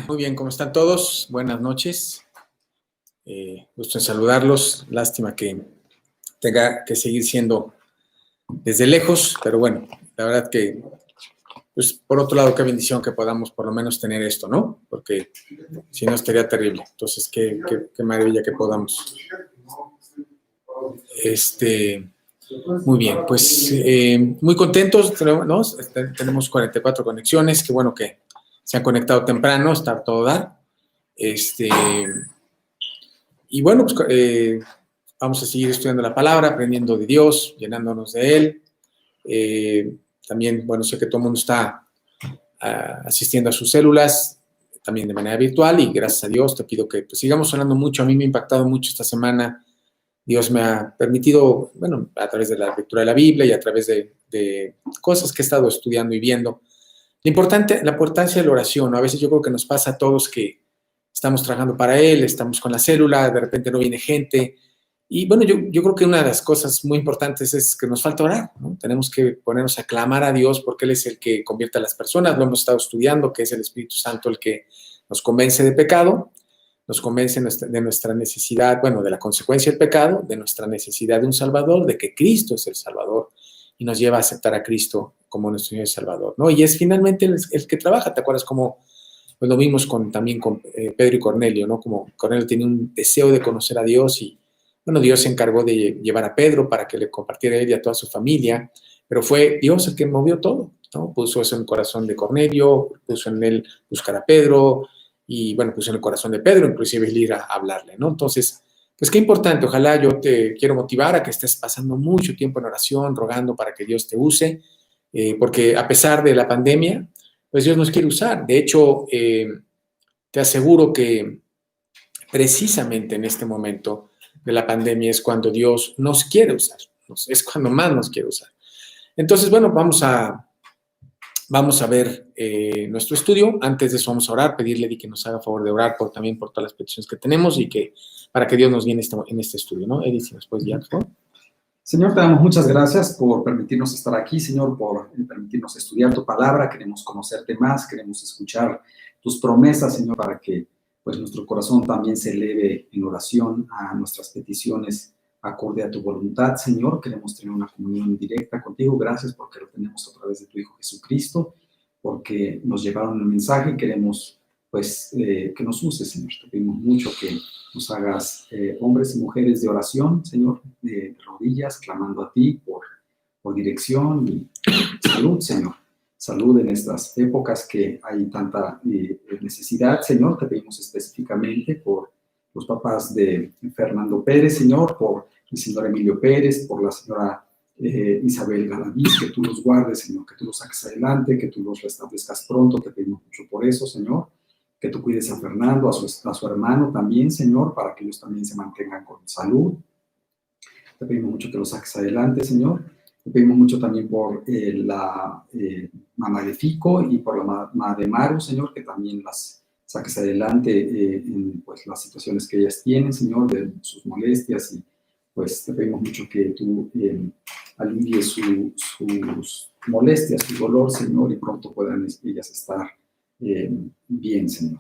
Muy bien, ¿cómo están todos? Buenas noches. Gusto en saludarlos. Lástima que tenga que seguir siendo desde lejos, pero bueno, la verdad que, pues, por otro lado, qué bendición que podamos por lo menos tener esto, ¿no? Porque si no estaría terrible. Entonces, qué maravilla que podamos. Muy bien, pues muy contentos, ¿no? Tenemos 44 conexiones, qué bueno que se han conectado temprano, está todo dar. Y bueno, pues vamos a seguir estudiando la palabra, aprendiendo de Dios, llenándonos de Él. También, bueno, sé que todo el mundo está asistiendo a sus células, también de manera virtual, y gracias a Dios te pido que pues, sigamos hablando mucho. A mí me ha impactado mucho esta semana. Dios me ha permitido, bueno, a través de la lectura de la Biblia y a través de cosas que he estado estudiando y viendo, la importancia de la oración, ¿no? A veces yo creo que nos pasa a todos que estamos trabajando para Él, estamos con la célula, de repente no viene gente. Y bueno, yo creo que una de las cosas muy importantes es que nos falta orar, ¿no? Tenemos que ponernos a clamar a Dios porque Él es el que convierte a las personas, lo hemos estado estudiando, que es el Espíritu Santo el que nos convence de pecado, nos convence de nuestra necesidad, bueno, de la consecuencia del pecado, de nuestra necesidad de un Salvador, de que Cristo es el Salvador y nos lleva a aceptar a Cristo como nuestro Señor y Salvador, ¿no? Y es finalmente el que trabaja. ¿Te acuerdas cómo pues lo vimos también con Pedro y Cornelio, ¿no? Como Cornelio tenía un deseo de conocer a Dios y, bueno, Dios se encargó de llevar a Pedro para que le compartiera a él y a toda su familia, pero fue Dios el que movió todo, ¿no? Puso eso en el corazón de Cornelio, puso en él buscar a Pedro y, bueno, puso en el corazón de Pedro inclusive el ir a hablarle, ¿no? Entonces, pues qué importante. Ojalá yo te quiero motivar a que estés pasando mucho tiempo en oración, rogando para que Dios te use, porque a pesar de la pandemia, pues Dios nos quiere usar. De hecho, te aseguro que precisamente en este momento de la pandemia es cuando Dios nos quiere usar, es cuando más nos quiere usar. Entonces, bueno, vamos a ver nuestro estudio. Antes de eso vamos a orar, pedirle a que nos haga favor de orar también por todas las peticiones que tenemos y que para que Dios nos guíe en este estudio, ¿no? Edith, si nos puedes guiar, por favor. Señor, te damos muchas gracias por permitirnos estar aquí, Señor, por permitirnos estudiar tu palabra. Queremos conocerte más, queremos escuchar tus promesas, Señor, para que pues, nuestro corazón también se eleve en oración a nuestras peticiones acorde a tu voluntad, Señor. Queremos tener una comunión directa contigo. Gracias porque lo tenemos a través de tu Hijo Jesucristo, porque nos llevaron el mensaje y queremos pues que nos uses, Señor. Te pedimos mucho que nos hagas hombres y mujeres de oración, Señor, de rodillas, clamando a ti por dirección y salud, Señor. Salud en estas épocas que hay tanta necesidad, Señor. Te pedimos específicamente por los papás de Fernando Pérez, Señor, por el señor Emilio Pérez, por la señora Isabel Galaviz, que tú los guardes, Señor, que tú los saques adelante, que tú los restablezcas pronto. Te pedimos mucho por eso, Señor. Que tú cuides a Fernando, a su hermano también, Señor, para que ellos también se mantengan con salud. Te pedimos mucho que los saques adelante, Señor. Te pedimos mucho también por la mamá de Fico y por la mamá de Maru, Señor, que también las saques adelante en pues, las situaciones que ellas tienen, Señor, de sus molestias. Y pues te pedimos mucho que tú alivies sus molestias, su dolor, Señor, y pronto puedan ellas estar bien, Señor.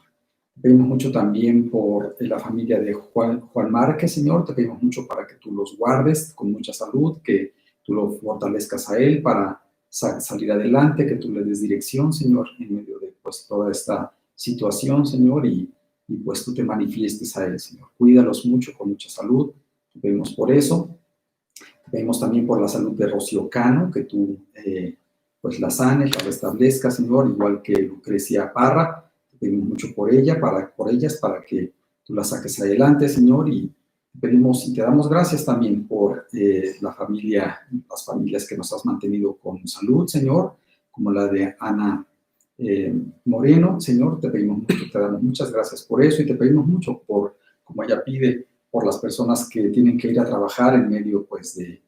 Te pedimos mucho también por la familia de Juan Márquez, Señor. Te pedimos mucho para que tú los guardes con mucha salud, que tú lo fortalezcas a él para salir adelante, que tú le des dirección, Señor, en medio de pues, toda esta situación, Señor, y pues tú te manifiestes a él, Señor. Cuídalos mucho, con mucha salud. Te pedimos por eso. Te pedimos también por la salud de Rocío Cano, que tú pues la sanes, la restablezcas, Señor, igual que Lucrecia Parra. Te pedimos mucho por ellas, para que tú las saques adelante, Señor, y te pedimos y te damos gracias también por las familias que nos has mantenido con salud, Señor, como la de Ana Moreno, Señor. Te pedimos mucho, te damos muchas gracias por eso y te pedimos mucho por, como ella pide, por las personas que tienen que ir a trabajar en medio pues, de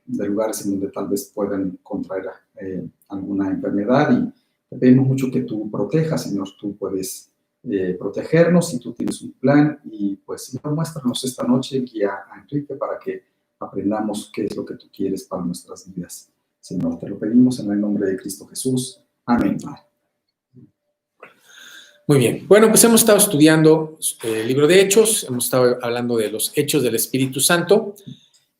lugares en donde tal vez puedan contraer alguna enfermedad, y te pedimos mucho que tú protejas, Señor. Tú puedes protegernos y tú tienes un plan, y pues Señor, muéstranos esta noche, guía a Enrique para que aprendamos qué es lo que tú quieres para nuestras vidas. Señor, te lo pedimos en el nombre de Cristo Jesús. Amén. Muy bien. Bueno, pues hemos estado estudiando el libro de Hechos, hemos estado hablando de los hechos del Espíritu Santo.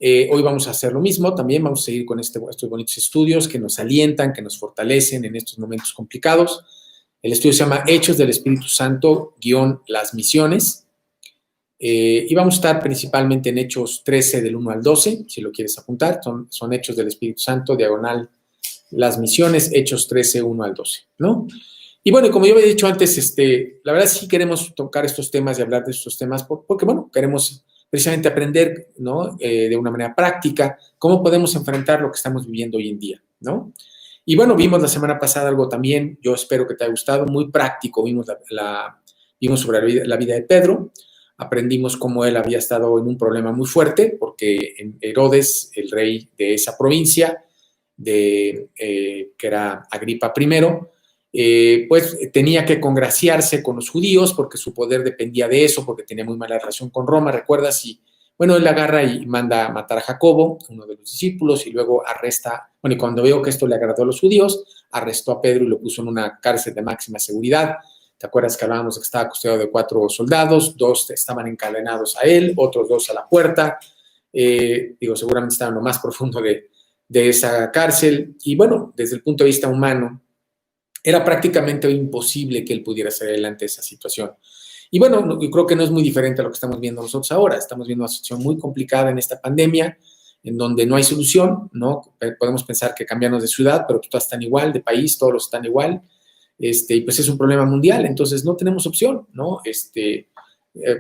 Hoy vamos a hacer lo mismo, también vamos a seguir con estos bonitos estudios que nos alientan, que nos fortalecen en estos momentos complicados. El estudio se llama Hechos del Espíritu Santo, las misiones. Y vamos a estar principalmente en Hechos 13 del 1 al 12, si lo quieres apuntar, son Hechos del Espíritu Santo, diagonal, las misiones, Hechos 13, 1 al 12, ¿no? Y bueno, como yo había dicho antes, la verdad sí queremos tocar estos temas y hablar de estos temas porque, bueno, queremos precisamente aprender, ¿no? De una manera práctica, cómo podemos enfrentar lo que estamos viviendo hoy en día, ¿no? Y bueno, vimos la semana pasada algo también, yo espero que te haya gustado, muy práctico, vimos sobre la vida de Pedro, aprendimos cómo él había estado en un problema muy fuerte, porque Herodes, el rey de esa provincia, que era Agripa I, pues tenía que congraciarse con los judíos porque su poder dependía de eso, porque tenía muy mala relación con Roma, ¿recuerdas? Y bueno, él agarra y manda a matar a Jacobo, uno de los discípulos, y luego arresta, bueno, y cuando veo que esto le agradó a los judíos, arrestó a Pedro y lo puso en una cárcel de máxima seguridad. ¿Te acuerdas que hablábamos de que estaba custodiado de 4 soldados? 2 estaban encadenados a él, otros 2 a la puerta. Seguramente estaban en lo más profundo de esa cárcel. Y bueno, desde el punto de vista humano, era prácticamente imposible que él pudiera hacer adelante esa situación. Y bueno, yo creo que no es muy diferente a lo que estamos viendo nosotros ahora. Estamos viendo una situación muy complicada en esta pandemia, en donde no hay solución, ¿no? Podemos pensar que cambiarnos de ciudad, pero todas están igual, de país, todos están igual. Y pues es un problema mundial, entonces no tenemos opción, ¿no?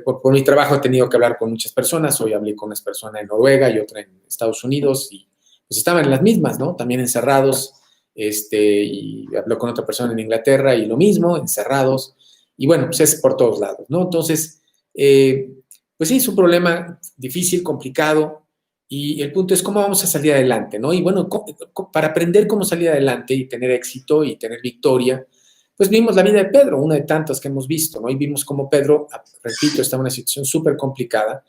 Por mi trabajo he tenido que hablar con muchas personas. Hoy hablé con una persona en Noruega y otra en Estados Unidos, y pues estaban en las mismas, ¿no? También encerrados. Y habló con otra persona en Inglaterra y lo mismo, encerrados, y bueno, pues es por todos lados, ¿no? Entonces, pues sí, es un problema difícil, complicado, y el punto es cómo vamos a salir adelante, ¿no? Y bueno, para aprender cómo salir adelante y tener éxito y tener victoria, pues vimos la vida de Pedro, una de tantas que hemos visto, ¿no? Y vimos cómo Pedro, repito, estaba en una situación súper complicada.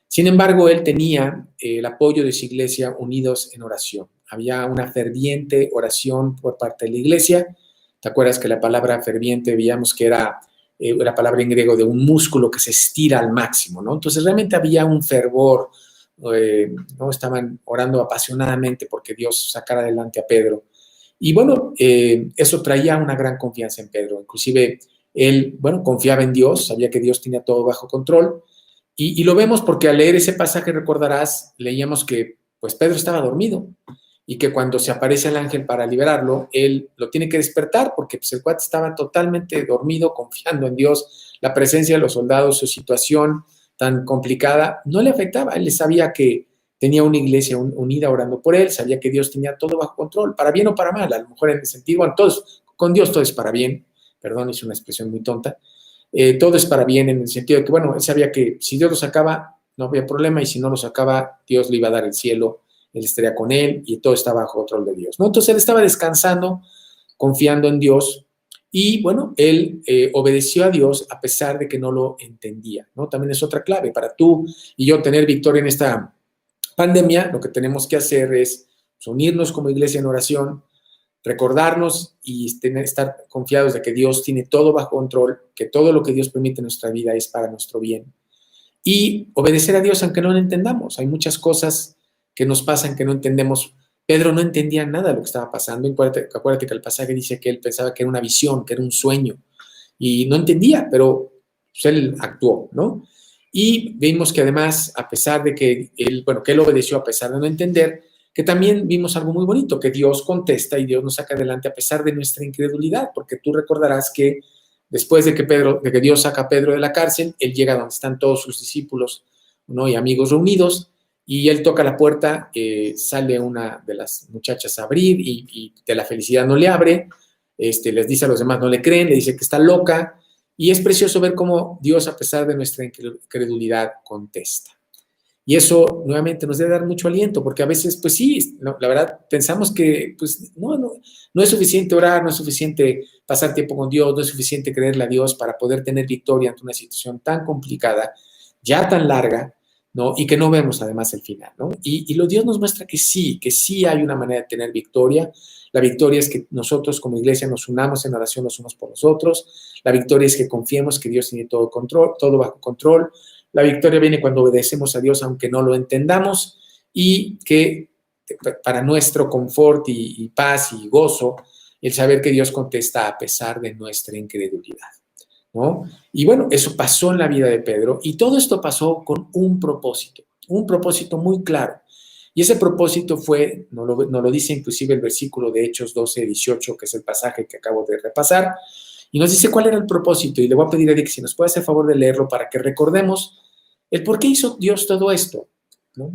Sin embargo, él tenía el apoyo de su iglesia unidos en oración. Había una ferviente oración por parte de la iglesia. ¿Te acuerdas que la palabra ferviente, veíamos que era la palabra en griego de un músculo que se estira al máximo, ¿no? Entonces realmente había un fervor, ¿no? Estaban orando apasionadamente porque Dios sacara adelante a Pedro. Y bueno, eso traía una gran confianza en Pedro. Inclusive él, bueno, confiaba en Dios, sabía que Dios tenía todo bajo control. Y lo vemos porque al leer ese pasaje, recordarás, leíamos que pues Pedro estaba dormido y que cuando se aparece el ángel para liberarlo, él lo tiene que despertar porque pues, el cuate estaba totalmente dormido, confiando en Dios. La presencia de los soldados, su situación tan complicada, no le afectaba. Él sabía que tenía una iglesia unida orando por él, sabía que Dios tenía todo bajo control, para bien o para mal. A lo mejor en el sentido, bueno, con Dios todo es para bien. Perdón, es una expresión muy tonta. Todo es para bien en el sentido de que, bueno, él sabía que si Dios lo sacaba, no había problema, y si no lo sacaba, Dios le iba a dar el cielo, él estaría con él, y todo está bajo control de Dios, ¿no? Entonces él estaba descansando, confiando en Dios, y bueno, él obedeció a Dios a pesar de que no lo entendía, ¿no? También es otra clave para tú y yo tener victoria en esta pandemia. Lo que tenemos que hacer es unirnos como iglesia en oración, recordarnos y estar confiados de que Dios tiene todo bajo control, que todo lo que Dios permite en nuestra vida es para nuestro bien. Y obedecer a Dios aunque no lo entendamos. Hay muchas cosas que nos pasan que no entendemos. Pedro no entendía nada de lo que estaba pasando. Acuérdate que el pasaje dice que él pensaba que era una visión, que era un sueño, y no entendía, pero pues, él actuó, ¿no? Y vimos que además, a pesar de que que él obedeció a pesar de no entender, que también vimos algo muy bonito, que Dios contesta y Dios nos saca adelante a pesar de nuestra incredulidad, porque tú recordarás que después de que Dios saca a Pedro de la cárcel, él llega donde están todos sus discípulos, ¿no? Y amigos reunidos, y él toca la puerta, sale una de las muchachas a abrir y de la felicidad no le abre, les dice a los demás, no le creen, le dice que está loca, y es precioso ver cómo Dios, a pesar de nuestra incredulidad, contesta. Y eso nuevamente nos debe dar mucho aliento, porque a veces, pues sí, no, la verdad, pensamos que pues, no es suficiente orar, no es suficiente pasar tiempo con Dios, no es suficiente creerle a Dios para poder tener victoria ante una situación tan complicada, ya tan larga, ¿no? Y que no vemos además el final, ¿no? Y Dios nos muestra que sí hay una manera de tener victoria. La victoria es que nosotros como iglesia nos unamos en oración los unos por los otros. La victoria es que confiemos que Dios tiene todo control, todo bajo control. La victoria viene cuando obedecemos a Dios aunque no lo entendamos, y que para nuestro confort y paz y gozo, el saber que Dios contesta a pesar de nuestra incredulidad, ¿no? Y bueno, eso pasó en la vida de Pedro, y todo esto pasó con un propósito muy claro. Y ese propósito fue, nos lo dice inclusive el versículo de Hechos 12, 18, que es el pasaje que acabo de repasar, y nos dice cuál era el propósito, y le voy a pedir a Dick si nos puede hacer favor de leerlo para que recordemos el por qué hizo Dios todo esto, ¿no?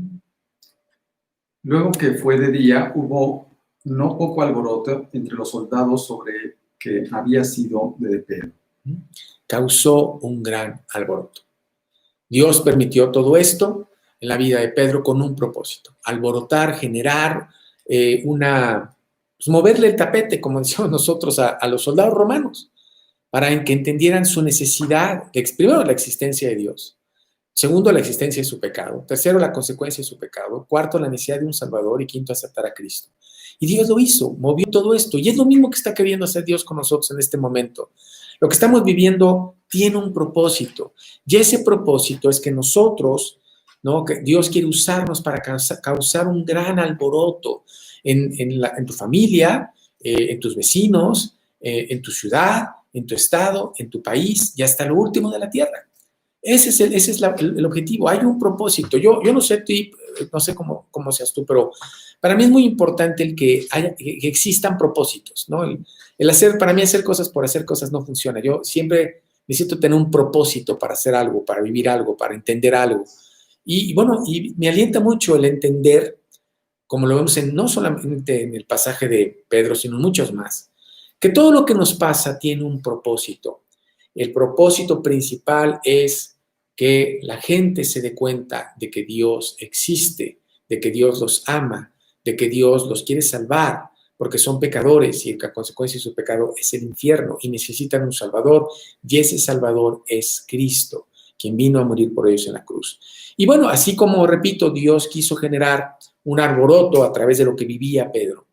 Luego que fue de día, hubo no poco alboroto entre los soldados sobre que había sido de Pedro. Causó un gran alboroto. Dios permitió todo esto en la vida de Pedro con un propósito: alborotar, generar pues moverle el tapete, como decíamos nosotros, a los soldados romanos, para que entendieran su necesidad de, primero, la existencia de Dios; segundo, la existencia de su pecado; tercero, la consecuencia de su pecado; cuarto, la necesidad de un Salvador; y quinto, aceptar a Cristo. Y Dios lo hizo, movió todo esto, y es lo mismo que está queriendo hacer Dios con nosotros en este momento. Lo que estamos viviendo tiene un propósito, y ese propósito es que nosotros, ¿no?, que Dios quiere usarnos para causar un gran alboroto en tu familia, en tus vecinos, en tu ciudad, en tu estado, en tu país, y hasta lo último de la tierra. Ese es el objetivo. Hay un propósito. Yo no sé ti, no sé cómo seas tú, pero para mí es muy importante que existan propósitos, ¿no? Para mí hacer cosas por hacer cosas no funciona. Yo siempre necesito tener un propósito para hacer algo, para vivir algo, para entender algo. Y bueno, y me alienta mucho el entender, como lo vemos no solamente en el pasaje de Pedro, sino en muchos más, que todo lo que nos pasa tiene un propósito. El propósito principal es que la gente se dé cuenta de que Dios existe, de que Dios los ama, de que Dios los quiere salvar, porque son pecadores y la consecuencia de su pecado es el infierno y necesitan un Salvador, y ese Salvador es Cristo, quien vino a morir por ellos en la cruz. Y bueno, así como, repito, Dios quiso generar un alboroto a través de lo que vivió Pedro,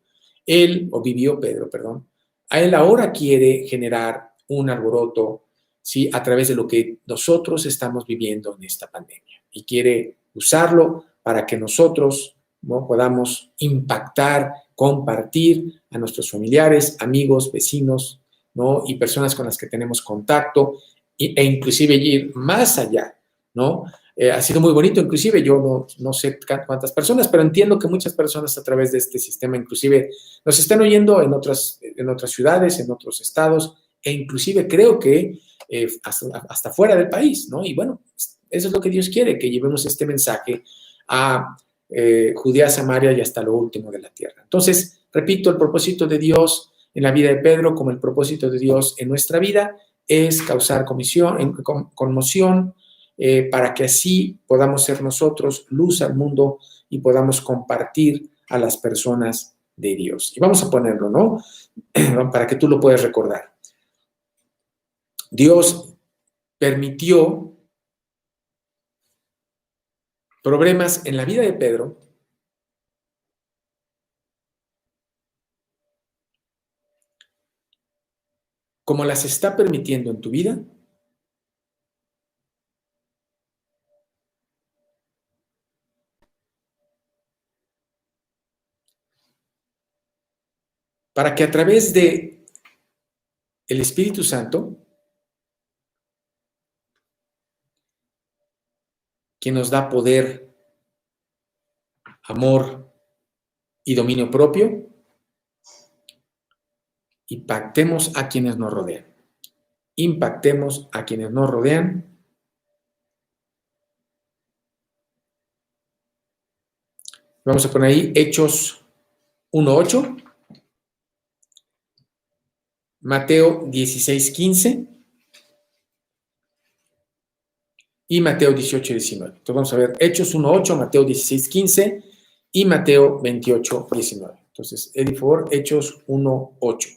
a él ahora quiere generar un alboroto, ¿sí?, a través de lo que nosotros estamos viviendo en esta pandemia, y quiere usarlo para que nosotros, ¿no?, podamos impactar, compartir a nuestros familiares, amigos, vecinos, ¿no?, y personas con las que tenemos contacto, e inclusive ir más allá, ¿no? Ha sido muy bonito, inclusive yo no sé cuántas personas, pero entiendo que muchas personas a través de este sistema inclusive nos están oyendo en otras ciudades, en otros estados, e inclusive creo que hasta fuera del país, ¿no? Y bueno, eso es lo que Dios quiere, que llevemos este mensaje a Judea, Samaria y hasta lo último de la tierra. Entonces, repito, el propósito de Dios en la vida de Pedro, como el propósito de Dios en nuestra vida, es causar conmoción, para que así podamos ser nosotros luz al mundo y podamos compartir a las personas de Dios. Y vamos a ponerlo, ¿no?, para que tú lo puedas recordar. Dios permitió problemas en la vida de Pedro como las está permitiendo en tu vida, para que a través de el Espíritu Santo, quien nos da poder, amor y dominio propio, impactemos a quienes nos rodean. Impactemos a quienes nos rodean. Vamos a poner ahí Hechos 1:8, Mateo 16:15 y Mateo 18:19. Entonces vamos a ver Hechos 1:8, Mateo 16:15 y Mateo 28:19. Entonces, Eddie, por favor, Hechos 1:8.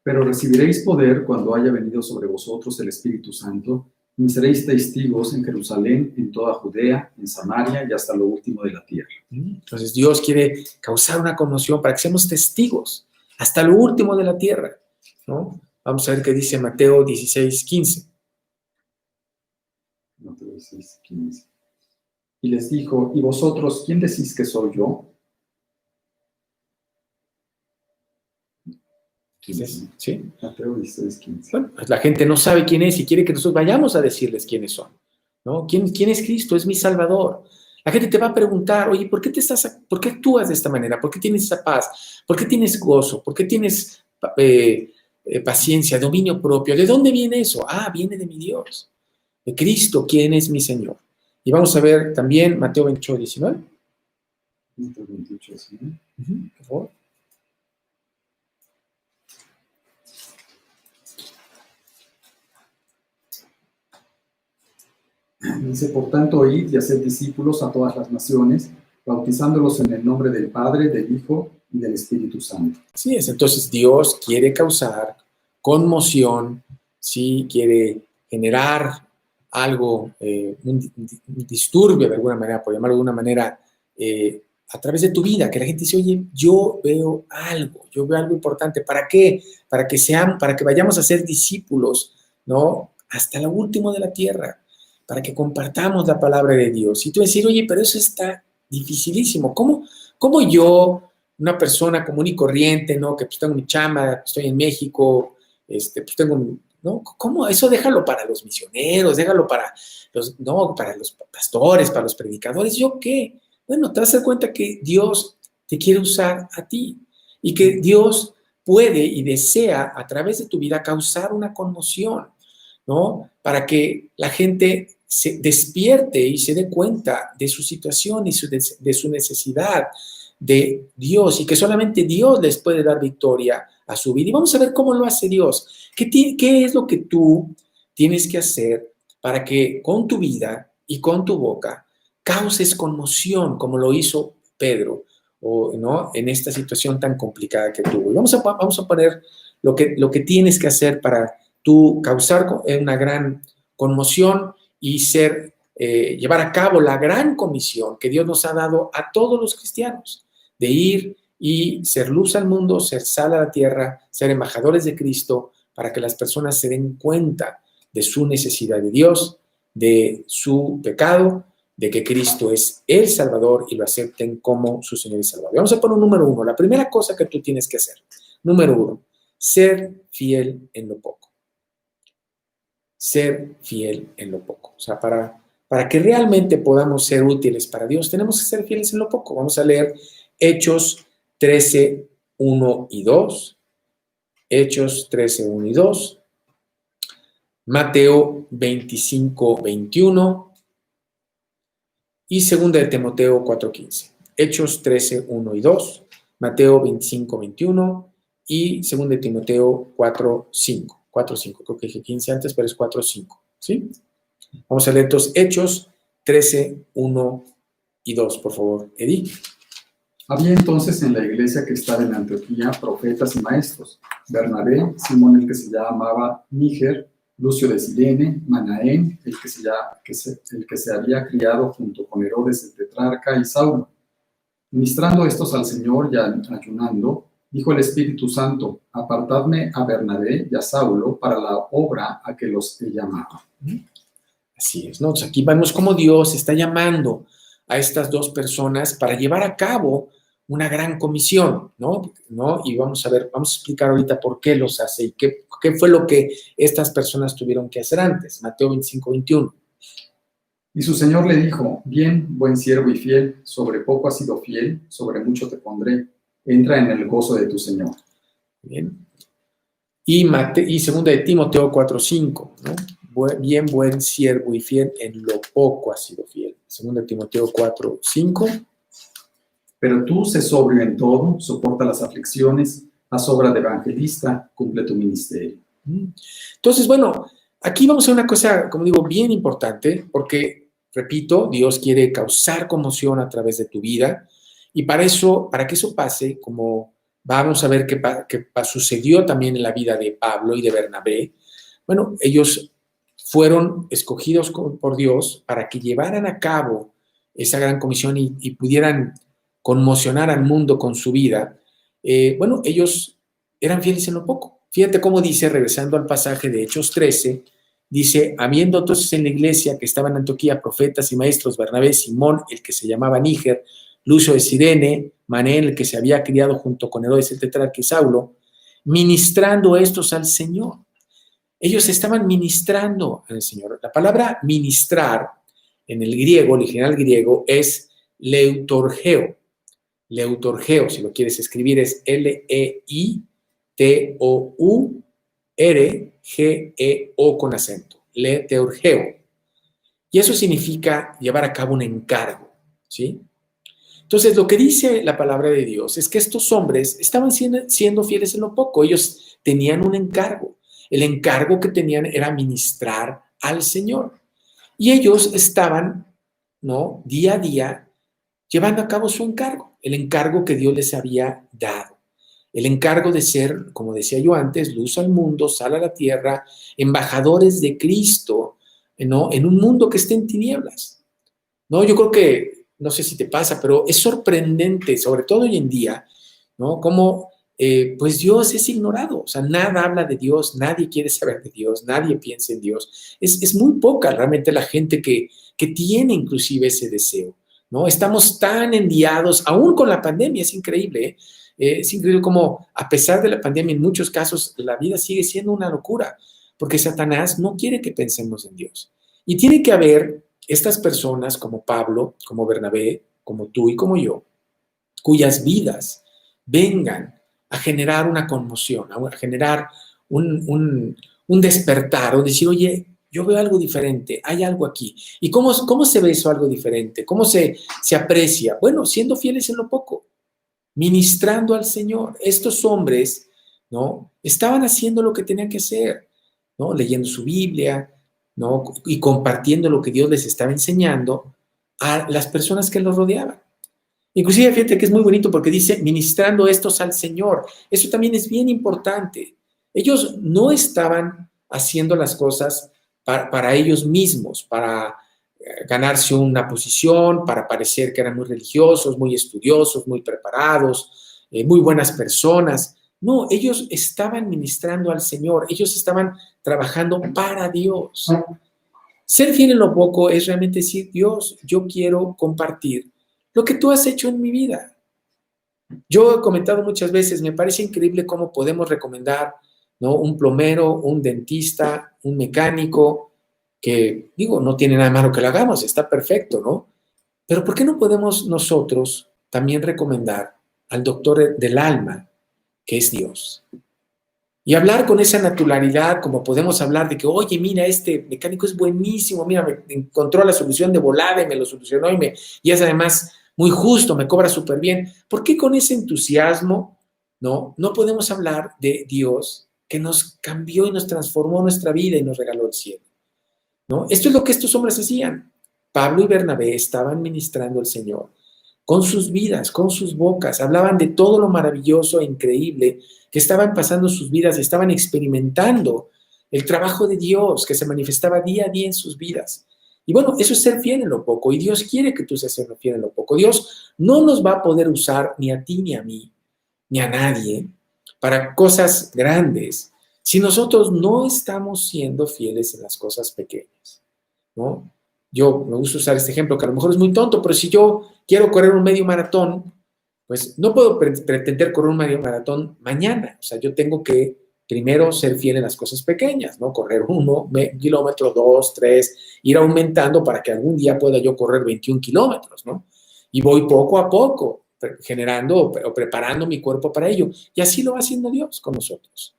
Pero recibiréis poder cuando haya venido sobre vosotros el Espíritu Santo, Me seréis testigos en Jerusalén, en toda Judea, en Samaria y hasta lo último de la tierra. Entonces Dios quiere causar una conmoción para que seamos testigos hasta lo último de la tierra, ¿no? Vamos a ver qué dice Mateo 16:15. Mateo 16:15. Y les dijo, ¿y vosotros quién decís que soy yo? ¿Sí? Mateo 16:15. Bueno, pues la gente no sabe quién es y quiere que nosotros vayamos a decirles quiénes son, ¿no? ¿Quién es Cristo? Es mi Salvador. La gente te va a preguntar, oye, ¿por qué actúas de esta manera? ¿Por qué tienes esa paz? ¿Por qué tienes gozo? ¿Por qué tienes paciencia, dominio propio? ¿De dónde viene eso? Ah, viene de mi Dios, de Cristo, quien es mi Señor. Y vamos a ver también Mateo 28:19. Mateo 28:19. Por favor. Dice, por tanto, id y haced discípulos a todas las naciones, bautizándolos en el nombre del Padre, del Hijo y del Espíritu Santo. Así es, entonces Dios quiere causar conmoción, sí, quiere generar algo, un disturbio de alguna manera, por llamarlo de alguna manera, a través de tu vida, que la gente dice, oye, yo veo algo importante. ¿Para qué? Para que vayamos a ser discípulos, ¿no? Hasta lo último de la tierra, para que compartamos la palabra de Dios. Y tú decir, oye, pero eso está dificilísimo. ¿Cómo yo, una persona común y corriente, ¿no? Que pues tengo mi chamba, estoy en México, pues tengo, ¿no? ¿Cómo? Eso déjalo para los misioneros, déjalo para los pastores, para los predicadores. ¿Yo qué? Bueno, te vas a dar cuenta que Dios te quiere usar a ti y que Dios puede y desea a través de tu vida causar una conmoción, ¿no? Para que la gente se despierte y se dé cuenta de su situación y de su necesidad de Dios y que solamente Dios les puede dar victoria a su vida. Y vamos a ver cómo lo hace Dios. ¿Qué es lo que tú tienes que hacer para que con tu vida y con tu boca causes conmoción como lo hizo Pedro, ¿no? En esta situación tan complicada que tuvo? Y vamos a poner lo que tienes que hacer para tú causar una gran conmoción y llevar a cabo la gran comisión que Dios nos ha dado a todos los cristianos, de ir y ser luz al mundo, ser sal a la tierra, ser embajadores de Cristo, para que las personas se den cuenta de su necesidad de Dios, de su pecado, de que Cristo es el Salvador y lo acepten como su Señor y Salvador. Vamos a poner un número 1. La primera cosa que tú tienes que hacer, número 1, ser fiel en lo poco. Ser fiel en lo poco. O sea, para que realmente podamos ser útiles para Dios, tenemos que ser fieles en lo poco. Vamos a leer Hechos 13, 1 y 2. Hechos 13, 1 y 2. Mateo 25, 21. Y 2 de Timoteo 4, 15. Hechos 13, 1 y 2. Mateo 25, 21. Y 2 de Timoteo 4, 5. 4, 5. Creo que dije 15 antes, pero es 4, 5. ¿Sí? Vamos a leer entonces Hechos 13, 1 y 2, por favor, Edith. Había entonces en la iglesia que estaba en Antioquía profetas y maestros: Bernabé, Simón el que se llamaba Níger, Lucio de Cirene, Manaén, el que se había criado junto con Herodes el tetrarca, y Saulo. Ministrando estos al Señor y ayunando, dijo el Espíritu Santo: apartadme a Bernabé y a Saulo para la obra a que los he llamado. Así es, ¿no? Entonces aquí vemos cómo Dios está llamando a estas dos personas para llevar a cabo una gran comisión, ¿no? Y vamos a explicar ahorita por qué los hace y qué fue lo que estas personas tuvieron que hacer antes. Mateo 25, 21. Y su Señor le dijo: bien, buen siervo y fiel, sobre poco has sido fiel, sobre mucho te pondré. Entra en el gozo de tu Señor. Bien. Y 2 de Timoteo 4, 5, ¿no? Bien, buen siervo y fiel, en lo poco has sido fiel. 2 de Timoteo 4, 5. Pero tú sé sobrio en todo, soporta las aflicciones, haz obra de evangelista, cumple tu ministerio. Entonces, bueno, aquí vamos a ver una cosa, como digo, bien importante, porque, repito, Dios quiere causar conmoción a través de tu vida, y para que eso pase, como vamos a ver qué sucedió también en la vida de Pablo y de Bernabé, bueno, ellos fueron escogidos por Dios para que llevaran a cabo esa gran comisión y pudieran conmocionar al mundo con su vida, bueno, ellos eran fieles en lo poco. Fíjate cómo dice, regresando al pasaje de Hechos 13, dice, habiendo entonces en la iglesia que estaban en Antioquía profetas y maestros, Bernabé, Simón, el que se llamaba Níger, Lucio de Cirene, Manén, el que se había criado junto con Herodes el tetrarca y Saulo, ministrando estos al Señor. Ellos estaban ministrando al Señor. La palabra ministrar en el griego, original griego, es leutorgeo. Leutorgeo, si lo quieres escribir, es L-E-I-T-O-U-R-G-E-O con acento. Leutorgeo. Y eso significa llevar a cabo un encargo, ¿sí? Entonces, lo que dice la palabra de Dios es que estos hombres estaban siendo fieles en lo poco. Ellos tenían un encargo. El encargo que tenían era ministrar al Señor. Y ellos estaban, ¿no?, día a día llevando a cabo su encargo, el encargo que Dios les había dado. El encargo de ser, como decía yo antes, luz al mundo, sal a la tierra, embajadores de Cristo, ¿no?, en un mundo que esté en tinieblas. ¿No? Yo creo que, no sé si te pasa, pero es sorprendente, sobre todo hoy en día, ¿no?, cómo pues Dios es ignorado. O sea, nada habla de Dios, nadie quiere saber de Dios, nadie piensa en Dios. Es muy poca realmente la gente que tiene inclusive ese deseo, ¿no? Estamos tan enviados, aún con la pandemia, es increíble, ¿eh? Es increíble cómo, a pesar de la pandemia, en muchos casos la vida sigue siendo una locura, porque Satanás no quiere que pensemos en Dios. Y tiene que haber estas personas como Pablo, como Bernabé, como tú y como yo, cuyas vidas vengan a generar una conmoción, a generar un despertar, o decir, oye, yo veo algo diferente, hay algo aquí. ¿Y cómo se ve eso algo diferente? ¿Cómo se aprecia? Bueno, siendo fieles en lo poco, ministrando al Señor. Estos hombres, ¿no?, estaban haciendo lo que tenían que hacer, ¿no?, leyendo su Biblia, ¿no?, y compartiendo lo que Dios les estaba enseñando a las personas que los rodeaban. Inclusive, fíjate que es muy bonito porque dice, ministrando estos al Señor. Eso también es bien importante. Ellos no estaban haciendo las cosas para ellos mismos, para ganarse una posición, para parecer que eran muy religiosos, muy estudiosos, muy preparados, muy buenas personas. No, ellos estaban ministrando al Señor, ellos estaban trabajando para Dios. Ser fiel en lo poco es realmente decir, Dios, yo quiero compartir lo que tú has hecho en mi vida. Yo he comentado muchas veces, me parece increíble cómo podemos recomendar, ¿no?, un plomero, un dentista, un mecánico, que, digo, no tiene nada malo que lo hagamos, está perfecto, ¿no? Pero ¿por qué no podemos nosotros también recomendar al doctor del alma, que es Dios? Y hablar con esa naturalidad, como podemos hablar de que, oye, mira, este mecánico es buenísimo, mira, me encontró la solución de volada y me lo solucionó y es además muy justo, me cobra súper bien. ¿Por qué con ese entusiasmo no podemos hablar de Dios que nos cambió y nos transformó nuestra vida y nos regaló el cielo? ¿No? Esto es lo que estos hombres hacían. Pablo y Bernabé estaban ministrando al Señor con sus vidas, con sus bocas, hablaban de todo lo maravilloso e increíble que estaban pasando sus vidas, estaban experimentando el trabajo de Dios que se manifestaba día a día en sus vidas. Y bueno, eso es ser fiel en lo poco, y Dios quiere que tú seas fiel en lo poco. Dios no nos va a poder usar ni a ti, ni a mí, ni a nadie para cosas grandes si nosotros no estamos siendo fieles en las cosas pequeñas, ¿no? Yo me gusta usar este ejemplo, que a lo mejor es muy tonto, pero si yo quiero correr un medio maratón, pues no puedo pretender correr un medio maratón mañana. O sea, yo tengo que primero ser fiel en las cosas pequeñas, ¿no? Correr 1 kilómetro, 2, 3, ir aumentando para que algún día pueda yo correr 21 kilómetros, ¿no? Y voy poco a poco generando o preparando mi cuerpo para ello. Y así lo va haciendo Dios con nosotros.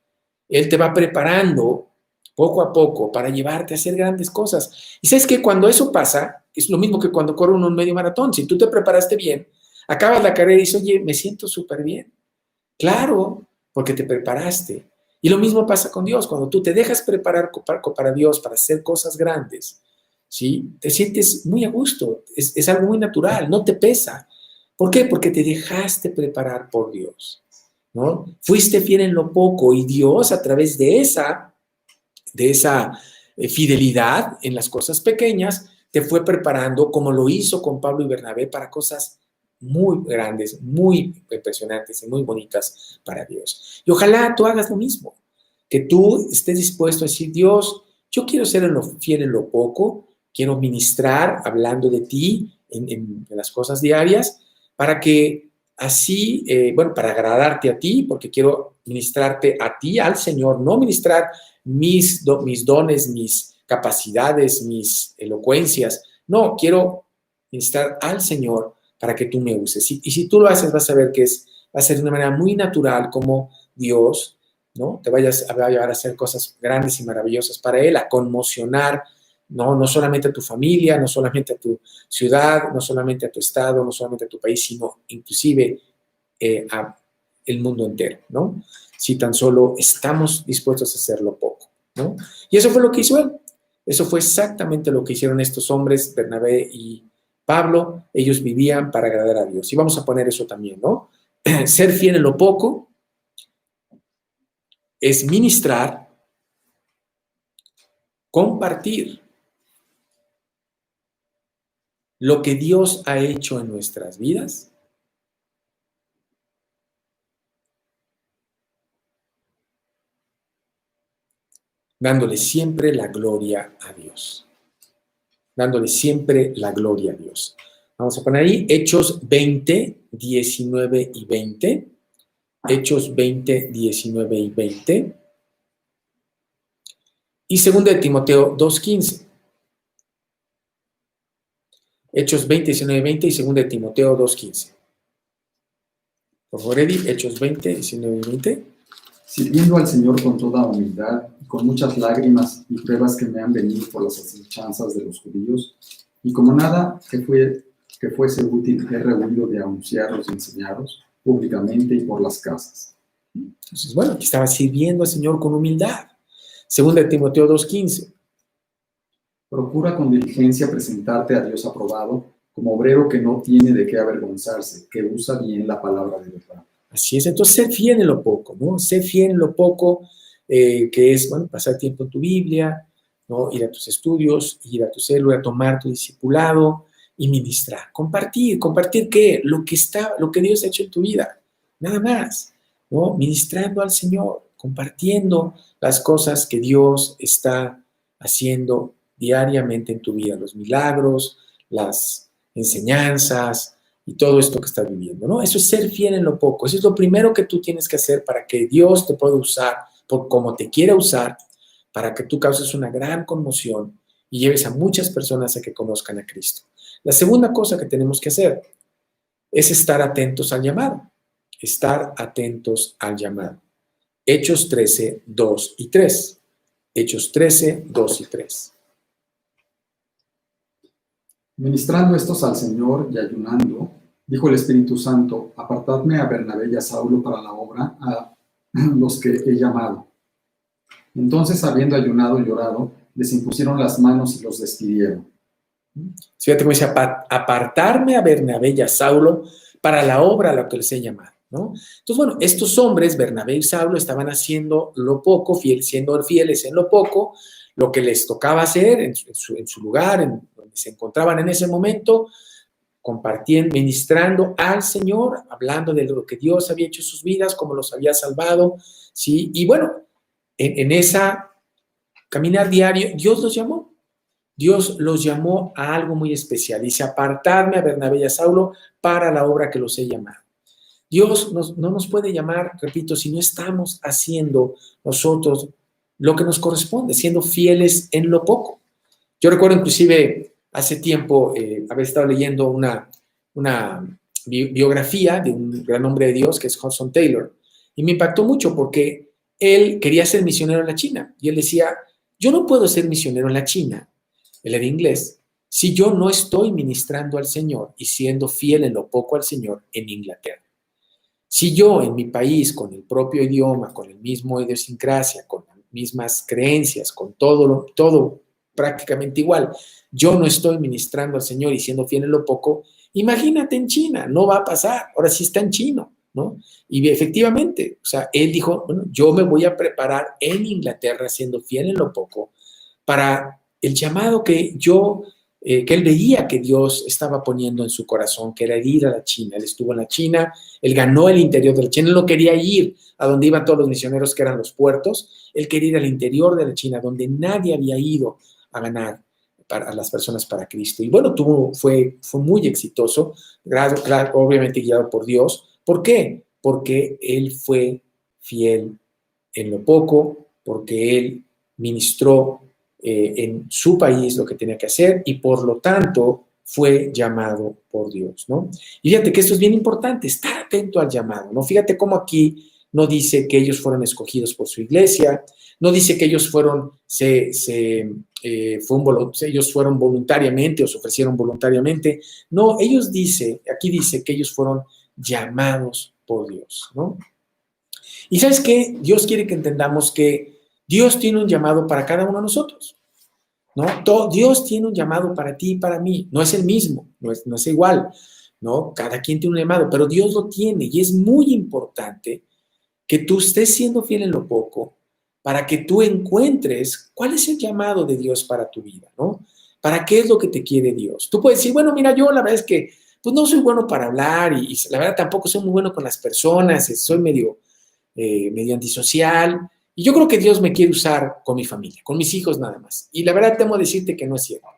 Él te va preparando poco a poco para llevarte a hacer grandes cosas. Y sabes que cuando eso pasa, es lo mismo que cuando corre uno un medio maratón. Si tú te preparaste bien, acabas la carrera y dices, oye, me siento súper bien. Claro, porque te preparaste. Y lo mismo pasa con Dios. Cuando tú te dejas preparar para Dios, para hacer cosas grandes, ¿sí?, te sientes muy a gusto. Es algo muy natural, no te pesa. ¿Por qué? Porque te dejaste preparar por Dios, ¿no? Fuiste fiel en lo poco y Dios, a través de esa fidelidad en las cosas pequeñas te fue preparando, como lo hizo con Pablo y Bernabé, para cosas muy grandes, muy impresionantes y muy bonitas para Dios. Y ojalá tú hagas lo mismo, que tú estés dispuesto a decir, Dios, yo quiero ser fiel en lo poco, quiero ministrar hablando de ti en las cosas diarias, para que así, para agradarte a ti, porque quiero ministrarte a ti, al Señor, no ministrar mis dones, mis capacidades, mis elocuencias, no, quiero ministrar al Señor para que tú me uses. Y si tú lo haces, vas a ver que va a ser de una manera muy natural como Dios, ¿no? Te va a llevar a hacer cosas grandes y maravillosas para Él, a conmocionar, no solamente a tu familia, no solamente a tu ciudad, no solamente a tu estado, no solamente a tu país, sino inclusive a el mundo entero, ¿no? Si tan solo estamos dispuestos a hacerlo poco, ¿no? Y eso fue lo que hizo Él. Eso fue exactamente lo que hicieron estos hombres, Bernabé y Pablo. Ellos vivían para agradar a Dios. Y vamos a poner eso también, ¿no? Ser fiel en lo poco es ministrar, compartir lo que Dios ha hecho en nuestras vidas, dándole siempre la gloria a Dios. Dándole siempre la gloria a Dios. Vamos a poner ahí Hechos 20, 19 y 20. Hechos 20, 19 y 20. Y 2 de Timoteo 2, 15. Hechos 20, 19 y 20 y 2 de Timoteo 2, 15. Por favor, Eddie, Hechos 20, 19 y 20. Sirviendo al Señor con toda humildad y con muchas lágrimas y pruebas que me han venido por las asechanzas de los judíos, y como nada que fuese útil he rehuido de anunciarlos y enseñaros públicamente y por las casas. Entonces, bueno, aquí estaba sirviendo al Señor con humildad. 2 de Timoteo 2:15. Procura con diligencia presentarte a Dios aprobado, como obrero que no tiene de qué avergonzarse, que usa bien la palabra de verdad. Así es, entonces sé fiel en lo poco, ¿no? Sé fiel en lo poco, que es, bueno, pasar tiempo en tu Biblia, ¿no? Ir a tus estudios, ir a tu célula, tomar tu discipulado y ministrar. ¿Compartir qué? Lo que Dios ha hecho en tu vida, nada más, ¿no? Ministrando al Señor, compartiendo las cosas que Dios está haciendo diariamente en tu vida, los milagros, las enseñanzas, y todo esto que estás viviendo, ¿no? Eso es ser fiel en lo poco. Eso es lo primero que tú tienes que hacer para que Dios te pueda usar por como te quiera usar, para que tú causes una gran conmoción y lleves a muchas personas a que conozcan a Cristo. La segunda cosa que tenemos que hacer es estar atentos al llamado. Estar atentos al llamado. Hechos 13, 2 y 3. Hechos 13, 2 y 3. Ministrando estos al Señor y ayunando, dijo el Espíritu Santo, apartadme a Bernabé y a Saulo para la obra a los que he llamado. Entonces, habiendo ayunado y llorado, les impusieron las manos y los despidieron. Fíjate cómo dice, apartarme a Bernabé y a Saulo para la obra a la que les he llamado, ¿no? Entonces, bueno, estos hombres, Bernabé y Saulo, estaban haciendo lo poco, siendo fieles en lo poco, lo que les tocaba hacer en su lugar, en donde se encontraban en ese momento, compartiendo, ministrando al Señor, hablando de lo que Dios había hecho en sus vidas, cómo los había salvado, ¿sí? Y bueno, en esa caminar diario, Dios los llamó. Dios los llamó a algo muy especial. Dice, apartadme a Bernabé y a Saulo para la obra que los he llamado. Dios no nos puede llamar, repito, si no estamos haciendo nosotros lo que nos corresponde, siendo fieles en lo poco. Yo recuerdo inclusive hace tiempo haber estado leyendo una biografía de un gran hombre de Dios que es Hudson Taylor, y me impactó mucho porque él quería ser misionero en la China, y él decía, yo no puedo ser misionero en la China, él era inglés, si yo no estoy ministrando al Señor y siendo fiel en lo poco al Señor en Inglaterra. Si yo en mi país, con el propio idioma, con el mismo idiosincrasia, con las mismas creencias, con todo prácticamente igual, yo no estoy ministrando al Señor y siendo fiel en lo poco, imagínate en China, no va a pasar, ahora sí está en chino, ¿no? Y efectivamente, o sea, él dijo, bueno, yo me voy a preparar en Inglaterra siendo fiel en lo poco para el llamado que él veía que Dios estaba poniendo en su corazón, que era ir a la China. Él estuvo en la China, él ganó el interior de la China, él no quería ir a donde iban todos los misioneros, que eran los puertos, él quería ir al interior de la China, donde nadie había ido a ganar a las personas para Cristo. Y bueno, fue muy exitoso, obviamente guiado por Dios. ¿Por qué? Porque él fue fiel en lo poco, porque él ministró en su país lo que tenía que hacer y por lo tanto fue llamado por Dios, ¿no? Y fíjate que esto es bien importante, estar atento al llamado, ¿no? Fíjate cómo aquí no dice que ellos fueron escogidos por su iglesia, no dice que ellos ellos fueron voluntariamente o se ofrecieron voluntariamente, no, aquí dice que ellos fueron llamados por Dios, ¿no? Y ¿sabes qué? Dios quiere que entendamos que Dios tiene un llamado para cada uno de nosotros, ¿no? Dios tiene un llamado para ti y para mí. No es el mismo, no es igual, ¿no? Cada quien tiene un llamado, pero Dios lo tiene y es muy importante que tú estés siendo fiel en lo poco para que tú encuentres cuál es el llamado de Dios para tu vida, ¿no? ¿Para qué es lo que te quiere Dios? Tú puedes decir, bueno, mira, yo la verdad es que pues no soy bueno para hablar y la verdad tampoco soy muy bueno con las personas, soy medio antisocial, y yo creo que Dios me quiere usar con mi familia, con mis hijos nada más. Y la verdad temo decirte que no es cierto,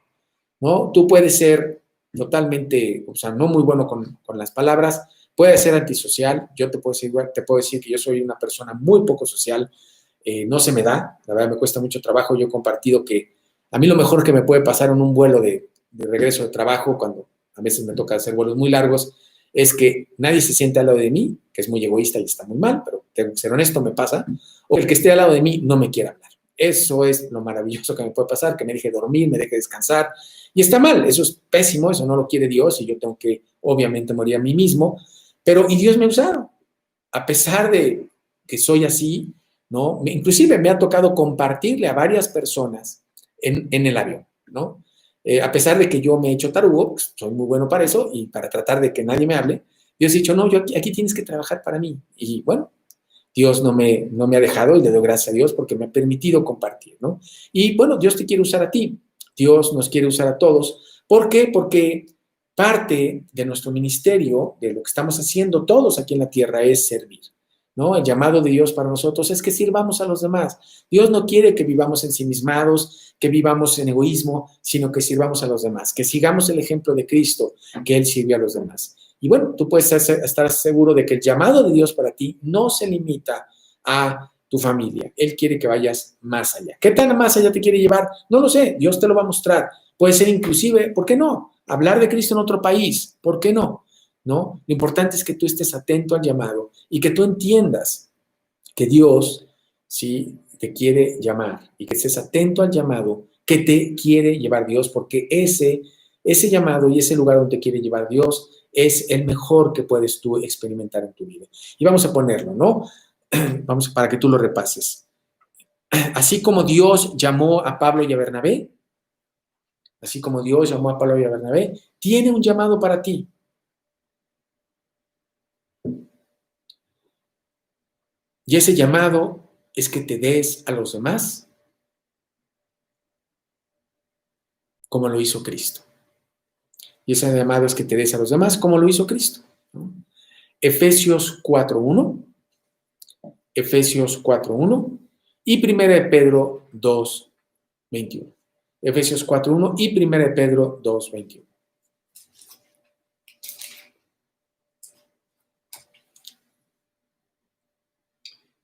¿no? Tú puedes ser totalmente, o sea, no muy bueno con las palabras, puedes ser antisocial, yo te puedo decir que yo soy una persona muy poco social, no se me da, la verdad me cuesta mucho trabajo. Yo he compartido que a mí lo mejor que me puede pasar en un vuelo de regreso de trabajo, cuando a veces me toca hacer vuelos muy largos, es que nadie se siente al lado de mí, que es muy egoísta y está muy mal, pero tengo que ser honesto, me pasa, o el que esté al lado de mí no me quiera hablar. Eso es lo maravilloso que me puede pasar, que me deje dormir, me deje descansar, y está mal, eso es pésimo, eso no lo quiere Dios, y yo tengo que, obviamente, morir a mí mismo, y Dios me ha usado, a pesar de que soy así, ¿no? Inclusive me ha tocado compartirle a varias personas en el avión, ¿no? A pesar de que yo me he hecho tarugo, pues, soy muy bueno para eso y para tratar de que nadie me hable, Dios ha dicho, no, aquí tienes que trabajar para mí. Y bueno, Dios no me ha dejado y le doy gracias a Dios porque me ha permitido compartir, ¿no? Y bueno, Dios te quiere usar a ti, Dios nos quiere usar a todos. ¿Por qué? Porque parte de nuestro ministerio, de lo que estamos haciendo todos aquí en la tierra, es servir, ¿no? El llamado de Dios para nosotros es que sirvamos a los demás. Dios no quiere que vivamos ensimismados, que vivamos en egoísmo, sino que sirvamos a los demás, que sigamos el ejemplo de Cristo, que Él sirvió a los demás. Y bueno, tú puedes estar seguro de que el llamado de Dios para ti no se limita a tu familia. Él quiere que vayas más allá. ¿Qué tan más allá te quiere llevar? No lo sé, Dios te lo va a mostrar. Puede ser inclusive, ¿por qué no? Hablar de Cristo en otro país, ¿por qué no? ¿No? Lo importante es que tú estés atento al llamado y que tú entiendas que Dios sí te quiere llamar y que estés atento al llamado que te quiere llevar Dios, porque ese llamado y ese lugar donde te quiere llevar Dios es el mejor que puedes tú experimentar en tu vida. Y vamos a ponerlo, ¿no? Vamos, para que tú lo repases. Así como Dios llamó a Pablo y a Bernabé, tiene un llamado para ti. Y ese llamado es que te des a los demás como lo hizo Cristo. Y ese llamado es que te des a los demás como lo hizo Cristo, ¿no? Efesios 4:1 y 1 Pedro 2:21. Efesios 4:1 y 1 Pedro 2:21.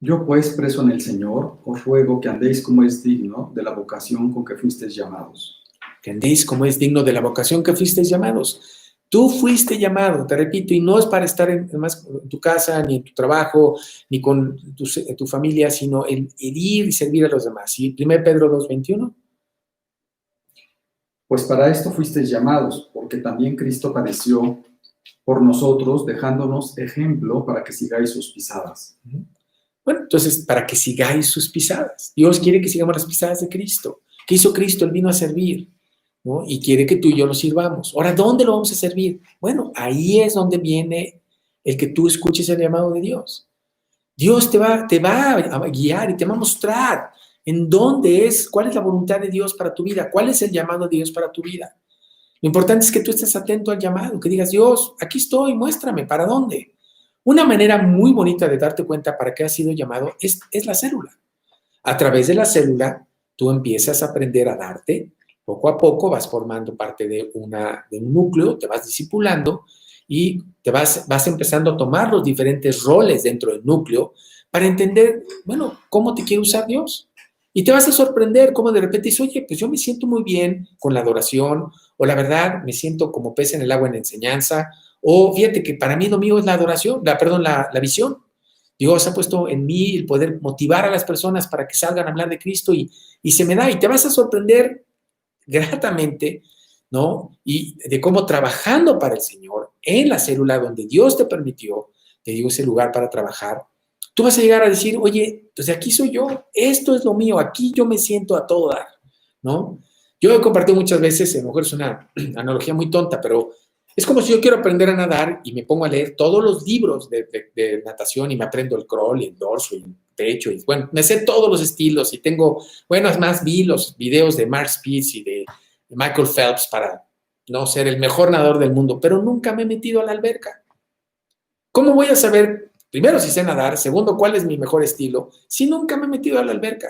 Yo pues, preso en el Señor, os ruego que andéis como es digno de la vocación con que fuisteis llamados. Que andéis como es digno de la vocación que fuisteis llamados. Tú fuiste llamado, te repito, y no es para estar en tu casa, ni en tu trabajo, ni con tu familia, sino el ir y servir a los demás. ¿Y 1 Pedro 2:21? Pues para esto fuisteis llamados, porque también Cristo padeció por nosotros, dejándonos ejemplo para que sigáis sus pisadas. Bueno, entonces, para que sigáis sus pisadas. Dios quiere que sigamos las pisadas de Cristo. ¿Qué hizo Cristo? Él vino a servir, ¿no? Y quiere que tú y yo lo sirvamos. Ahora, ¿dónde lo vamos a servir? Bueno, ahí es donde viene el que tú escuches el llamado de Dios. Dios te va a guiar y te va a mostrar ¿En cuál es la voluntad de Dios para tu vida? ¿Cuál es el llamado de Dios para tu vida? Lo importante es que tú estés atento al llamado, que digas, Dios, aquí estoy, muéstrame, ¿para dónde? Una manera muy bonita de darte cuenta para qué has sido llamado es la célula. A través de la célula, tú empiezas a aprender a darte, poco a poco vas formando parte de un núcleo, te vas discipulando y vas empezando a tomar los diferentes roles dentro del núcleo para entender, bueno, cómo te quiere usar Dios. Y te vas a sorprender cómo de repente dices, oye, pues yo me siento muy bien con la adoración, o la verdad, me siento como pez en el agua en la enseñanza, o fíjate que para mí lo mío es la adoración, la visión. Dios ha puesto en mí el poder motivar a las personas para que salgan a hablar de Cristo y se me da, y te vas a sorprender gratamente, ¿no? Y de cómo trabajando para el Señor en la célula donde Dios te dio ese lugar para trabajar, tú vas a llegar a decir, oye, pues aquí soy yo, esto es lo mío, aquí yo me siento a todo dar, ¿no? Yo he compartido muchas veces, a lo mejor es una analogía muy tonta, pero es como si yo quiero aprender a nadar y me pongo a leer todos los libros de natación y me aprendo el crawl y el dorso y el pecho y bueno, me sé todos los estilos y tengo, bueno, además vi los videos de Mark Spitz y de Michael Phelps para no ser el mejor nadador del mundo, pero nunca me he metido a la alberca. ¿Cómo voy a saber, primero, si sé nadar, segundo, cuál es mi mejor estilo, si nunca me he metido a la alberca?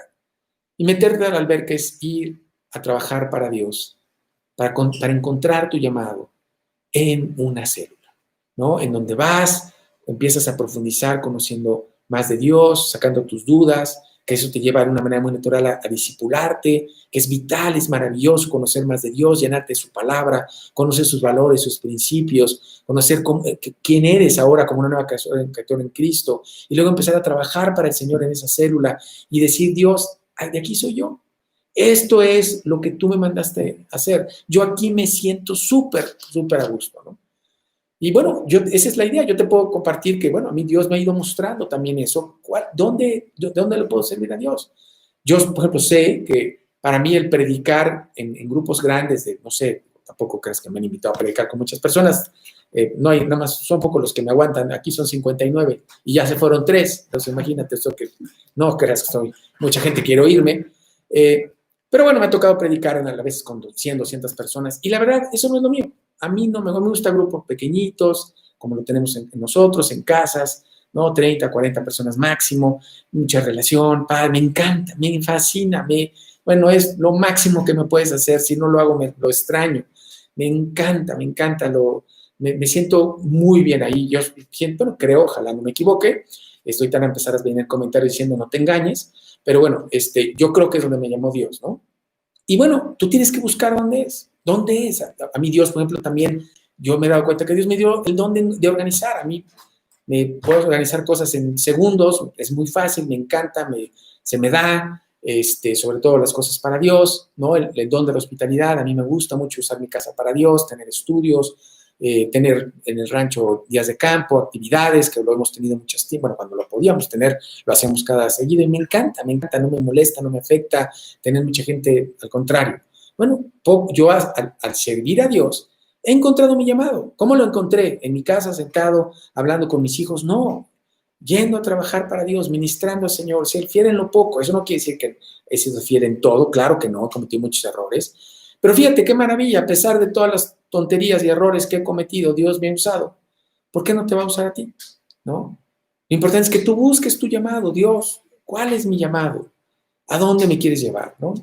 Y meterte a la alberca es ir a trabajar para Dios, para encontrar tu llamado en una célula, ¿no? En donde vas, empiezas a profundizar conociendo más de Dios, sacando tus dudas, que eso te lleva de una manera muy natural a discipularte, que es vital, es maravilloso conocer más de Dios, llenarte de su palabra, conocer sus valores, sus principios, conocer quién eres ahora como una nueva criatura en Cristo, y luego empezar a trabajar para el Señor en esa célula y decir, Dios, de aquí soy yo. Esto es lo que tú me mandaste a hacer. Yo aquí me siento súper, súper a gusto, ¿no? Y bueno, esa es la idea. Yo te puedo compartir que, bueno, a mí Dios me ha ido mostrando también eso. ¿De dónde le puedo servir a Dios? Yo, por ejemplo, sé que para mí el predicar en grupos grandes no sé, tampoco creas que me han invitado a predicar con muchas personas. No hay, nada más son pocos los que me aguantan. Aquí son 59 y ya se fueron 3. Entonces, imagínate esto que no creas que mucha gente quiere oírme. Pero bueno, me ha tocado predicar a veces con 100, 200 personas y la verdad, eso no es lo mío. A mí no me gusta grupos pequeñitos, como lo tenemos en nosotros, en casas, ¿no? 30, 40 personas máximo, mucha relación, padre, me encanta, me fascina, bueno, es lo máximo que me puedes hacer, si no lo hago, lo extraño. Me encanta, me siento muy bien ahí. Yo siento, no creo, ojalá no me equivoque, estoy tan a empezar a venir comentarios diciendo no te engañes, pero bueno, yo creo que es donde me llamó Dios, ¿no? Y bueno, tú tienes que buscar dónde es. ¿Dónde es? A mí Dios, por ejemplo, también, yo me he dado cuenta que Dios me dio el don de organizar. A mí me puedo organizar cosas en segundos, es muy fácil, me encanta, se me da, sobre todo las cosas para Dios, ¿no? El don de la hospitalidad, a mí me gusta mucho usar mi casa para Dios, tener estudios, tener en el rancho días de campo, actividades, que lo hemos tenido muchas tiempo, bueno, cuando lo podíamos tener, lo hacemos cada seguido y me encanta, no me molesta, no me afecta tener mucha gente, al contrario. Bueno, yo al servir a Dios he encontrado mi llamado. ¿Cómo lo encontré? ¿En mi casa, sentado, hablando con mis hijos? No, yendo a trabajar para Dios, ministrando al Señor, ser fiel en lo poco. Eso no quiere decir que he sido fiel en todo, claro que no, cometí muchos errores. Pero fíjate qué maravilla, a pesar de todas las tonterías y errores que he cometido, Dios me ha usado. ¿Por qué no te va a usar a ti? ¿No? Lo importante es que tú busques tu llamado. Dios, ¿cuál es mi llamado? ¿A dónde me quieres llevar? ¿No?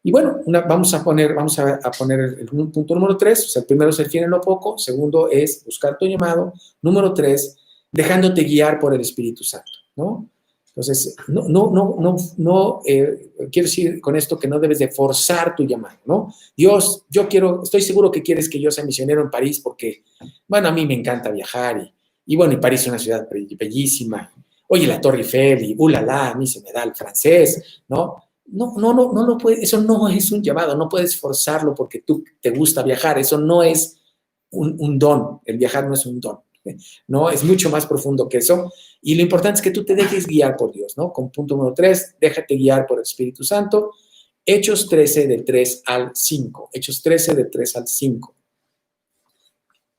Y bueno, vamos a poner el punto número 3. O sea, el primero es ser fiel en lo poco. Segundo es buscar tu llamado. Número 3, dejándote guiar por el Espíritu Santo, ¿no? Entonces, no quiero decir con esto que no debes de forzar tu llamado, ¿no? Dios, estoy seguro que quieres que yo sea misionero en París porque, bueno, a mí me encanta viajar y bueno, y París es una ciudad bellísima. Oye, la Torre Eiffel y a mí se me da el francés, ¿no? No lo puedes, eso no es un llamado, no puedes forzarlo porque tú te gusta viajar, eso no es un don, el viajar no es un don, ¿no? Es mucho más profundo que eso, y lo importante es que tú te dejes guiar por Dios, ¿no? Con punto número 3, déjate guiar por el Espíritu Santo. Hechos 13, del 3 al 5. Hechos 13, del 3 al 5.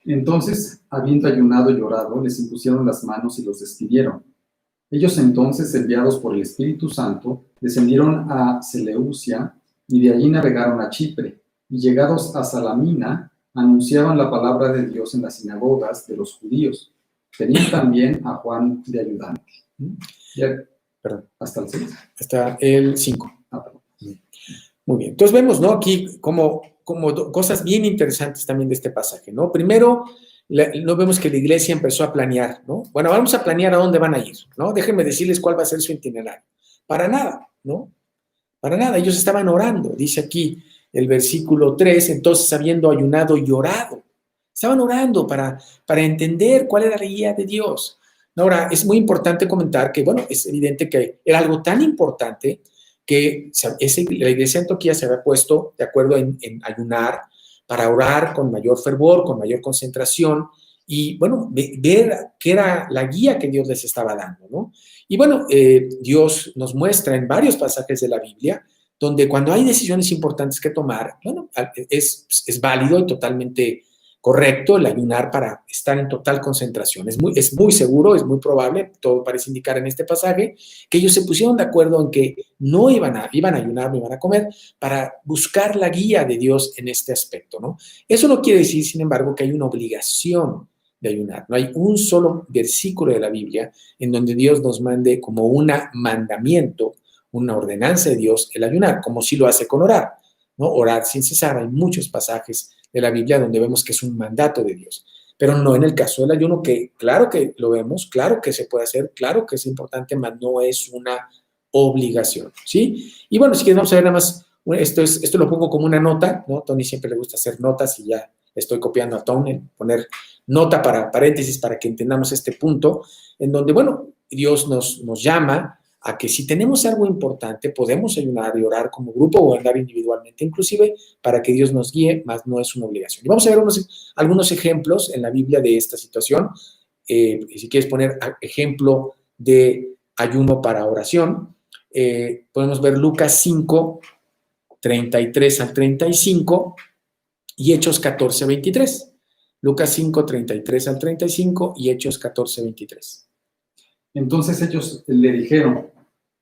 Entonces, habiendo ayunado y llorado, les impusieron las manos y los despidieron. Ellos entonces, enviados por el Espíritu Santo, descendieron a Seleucia y de allí navegaron a Chipre, y llegados a Salamina, anunciaban la palabra de Dios en las sinagogas de los judíos. Tenían también a Juan de ayudante. Ya, Perdón. hasta el 6. Hasta el 5. Perdón. Muy bien. Entonces vemos, ¿no? Aquí como cosas bien interesantes también de este pasaje, ¿no? Primero, no vemos que la iglesia empezó a planear, ¿no? Bueno, vamos a planear a dónde van a ir, ¿no? Déjenme decirles cuál va a ser su itinerario. Para nada, ¿no? Para nada. Ellos estaban orando. Dice aquí el versículo 3, entonces habiendo ayunado y orado. Estaban orando para entender cuál era la guía de Dios. Ahora, es muy importante comentar que, bueno, es evidente que era algo tan importante que la iglesia de Antioquía se había puesto de acuerdo en ayunar para orar con mayor fervor, con mayor concentración y, bueno, ver qué era la guía que Dios les estaba dando, ¿no? Y, bueno, Dios nos muestra en varios pasajes de la Biblia donde cuando hay decisiones importantes que tomar, bueno, es válido y totalmente correcto el ayunar para estar en total concentración. Es muy seguro, es muy probable, todo parece indicar en este pasaje, que ellos se pusieron de acuerdo en que no iban a ayunar, no iban a comer, para buscar la guía de Dios en este aspecto, ¿no? Eso no quiere decir, sin embargo, que hay una obligación de ayunar. No hay un solo versículo de la Biblia en donde Dios nos mande como un mandamiento, una ordenanza de Dios el ayunar, como sí lo hace con orar, ¿no? Orar sin cesar. Hay muchos pasajes de la Biblia donde vemos que es un mandato de Dios, pero no en el caso del ayuno, que claro que lo vemos, claro que se puede hacer, claro que es importante, mas no es una obligación, ¿sí? Y bueno, si quieres vamos a ver nada más, esto lo pongo como una nota, ¿no? Tony siempre le gusta hacer notas y ya estoy copiando a Tony, poner nota para paréntesis para que entendamos este punto, en donde, bueno, Dios nos llama a que si tenemos algo importante, podemos ayunar y orar como grupo o andar individualmente, inclusive para que Dios nos guíe, más no es una obligación. Y vamos a ver algunos ejemplos en la Biblia de esta situación. Si quieres poner ejemplo de ayuno para oración, podemos ver Lucas 5, 33 al 35 y Hechos 14, 23. Lucas 5, 33 al 35 y Hechos 14, 23. Entonces ellos le dijeron,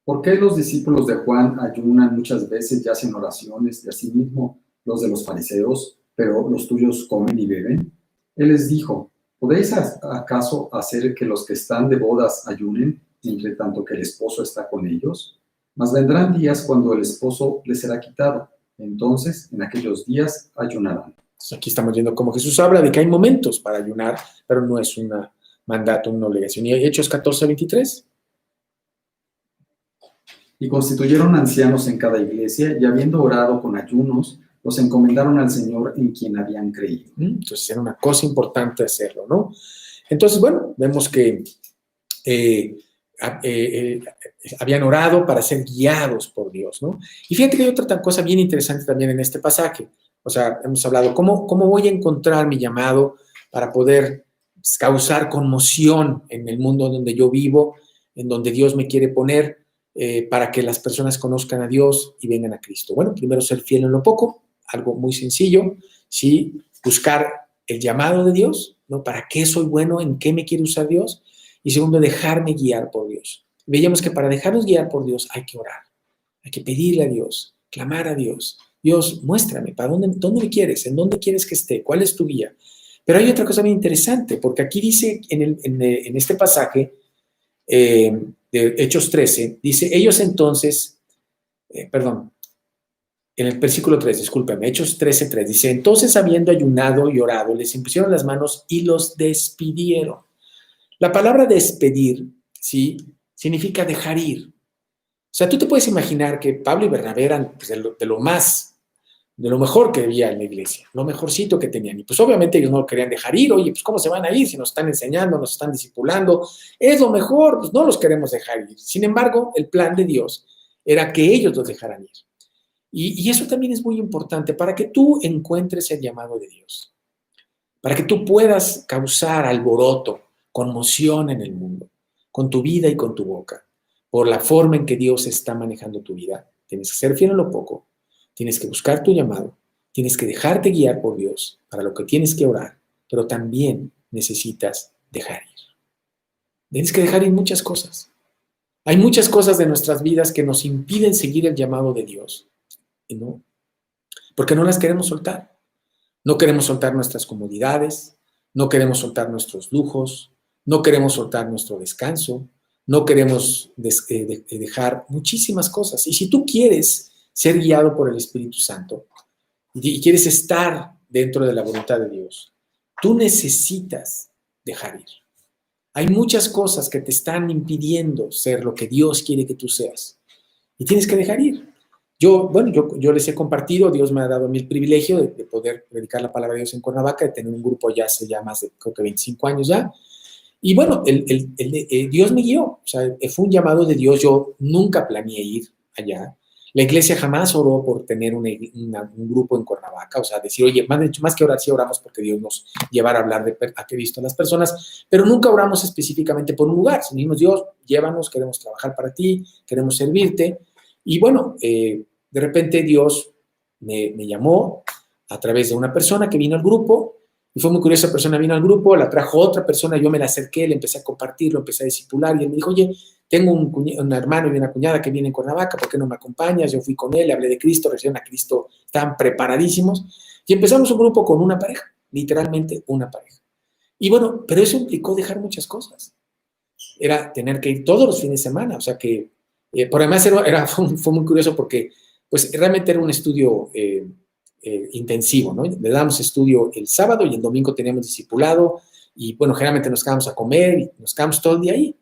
¿por qué los discípulos de Juan ayunan muchas veces y hacen oraciones, y asimismo los de los fariseos, pero los tuyos comen y beben? Él les dijo, ¿podéis acaso hacer que los que están de bodas ayunen, entre tanto que el esposo está con ellos? Mas vendrán días cuando el esposo les será quitado. Entonces, en aquellos días ayunarán. Entonces, aquí estamos viendo cómo Jesús habla de que hay momentos para ayunar, pero no es un mandato, una obligación. ¿Y Hechos 14, 23? Y constituyeron ancianos en cada iglesia, y habiendo orado con ayunos, los encomendaron al Señor en quien habían creído. Entonces era una cosa importante hacerlo, ¿no? Entonces, bueno, vemos que habían orado para ser guiados por Dios, ¿no? Y fíjate que hay otra cosa bien interesante también en este pasaje. O sea, hemos hablado, ¿cómo voy a encontrar mi llamado para poder causar conmoción en el mundo donde yo vivo, en donde Dios me quiere poner, para que las personas conozcan a Dios y vengan a Cristo? Bueno, primero ser fiel en lo poco, algo muy sencillo, ¿sí? Buscar el llamado de Dios, ¿no? ¿Para qué soy bueno? ¿En qué me quiere usar Dios? Y segundo, dejarme guiar por Dios. Veíamos que para dejarnos guiar por Dios hay que orar, hay que pedirle a Dios, clamar a Dios. Dios, muéstrame, ¿para dónde me quieres? ¿En dónde quieres que esté? ¿Cuál es tu guía? Pero hay otra cosa bien interesante, porque aquí dice en este pasaje de Hechos 13, dice, ellos entonces, en el versículo 3, discúlpame, Hechos 13, 3, dice, entonces habiendo ayunado y orado, les impusieron las manos y los despidieron. La palabra despedir, ¿sí? Significa dejar ir. O sea, tú te puedes imaginar que Pablo y Bernabé eran pues, de lo mejor que había en la iglesia, lo mejorcito que tenían. Y pues obviamente ellos no lo querían dejar ir. Oye, pues ¿cómo se van a ir si nos están enseñando, nos están discipulando? Es lo mejor, pues no los queremos dejar ir. Sin embargo, el plan de Dios era que ellos los dejaran ir. Y eso también es muy importante para que tú encuentres el llamado de Dios, para que tú puedas causar alboroto, conmoción en el mundo, con tu vida y con tu boca, por la forma en que Dios está manejando tu vida. Tienes que ser fiel en lo poco, tienes que buscar tu llamado, tienes que dejarte guiar por Dios para lo que tienes que orar, pero también necesitas dejar ir. Tienes que dejar ir muchas cosas. Hay muchas cosas de nuestras vidas que nos impiden seguir el llamado de Dios, ¿no? Porque no las queremos soltar. No queremos soltar nuestras comodidades, no queremos soltar nuestros lujos, no queremos soltar nuestro descanso, no queremos dejar muchísimas cosas. Y si tú quieres ser guiado por el Espíritu Santo y quieres estar dentro de la voluntad de Dios, tú necesitas dejar ir. Hay muchas cosas que te están impidiendo ser lo que Dios quiere que tú seas y tienes que dejar ir. Yo les he compartido, Dios me ha dado el privilegio de poder predicar la palabra de Dios en Cuernavaca, de tener un grupo ya hace ya más de, creo que 25 años ya. Y bueno, Dios me guió, o sea, fue un llamado de Dios, yo nunca planeé ir allá. La iglesia jamás oró por tener un grupo en Cuernavaca, o sea, decir, oye, más que orar, sí oramos porque Dios nos llevara a hablar a Cristo a las personas, pero nunca oramos específicamente por un lugar, sino dijimos, Dios, llévanos, queremos trabajar para ti, queremos servirte. Y bueno, de repente Dios me llamó a través de una persona que vino al grupo, y fue muy curiosa, esa persona vino al grupo, la trajo otra persona, yo me la acerqué, le empecé a compartir, lo empecé a discipular, y él me dijo, oye, tengo un hermano y una cuñada que vienen en Cuernavaca, ¿por qué no me acompañas? Yo fui con él, le hablé de Cristo, recibieron a Cristo, estaban preparadísimos, y empezamos un grupo con una pareja, literalmente una pareja. Y bueno, pero eso implicó dejar muchas cosas. Era tener que ir todos los fines de semana, o sea que, por además fue muy curioso porque, pues realmente era un estudio intensivo, ¿no? Le dábamos estudio el sábado y el domingo teníamos discipulado y, bueno, generalmente nos quedábamos a comer y nos quedábamos todo el día ahí.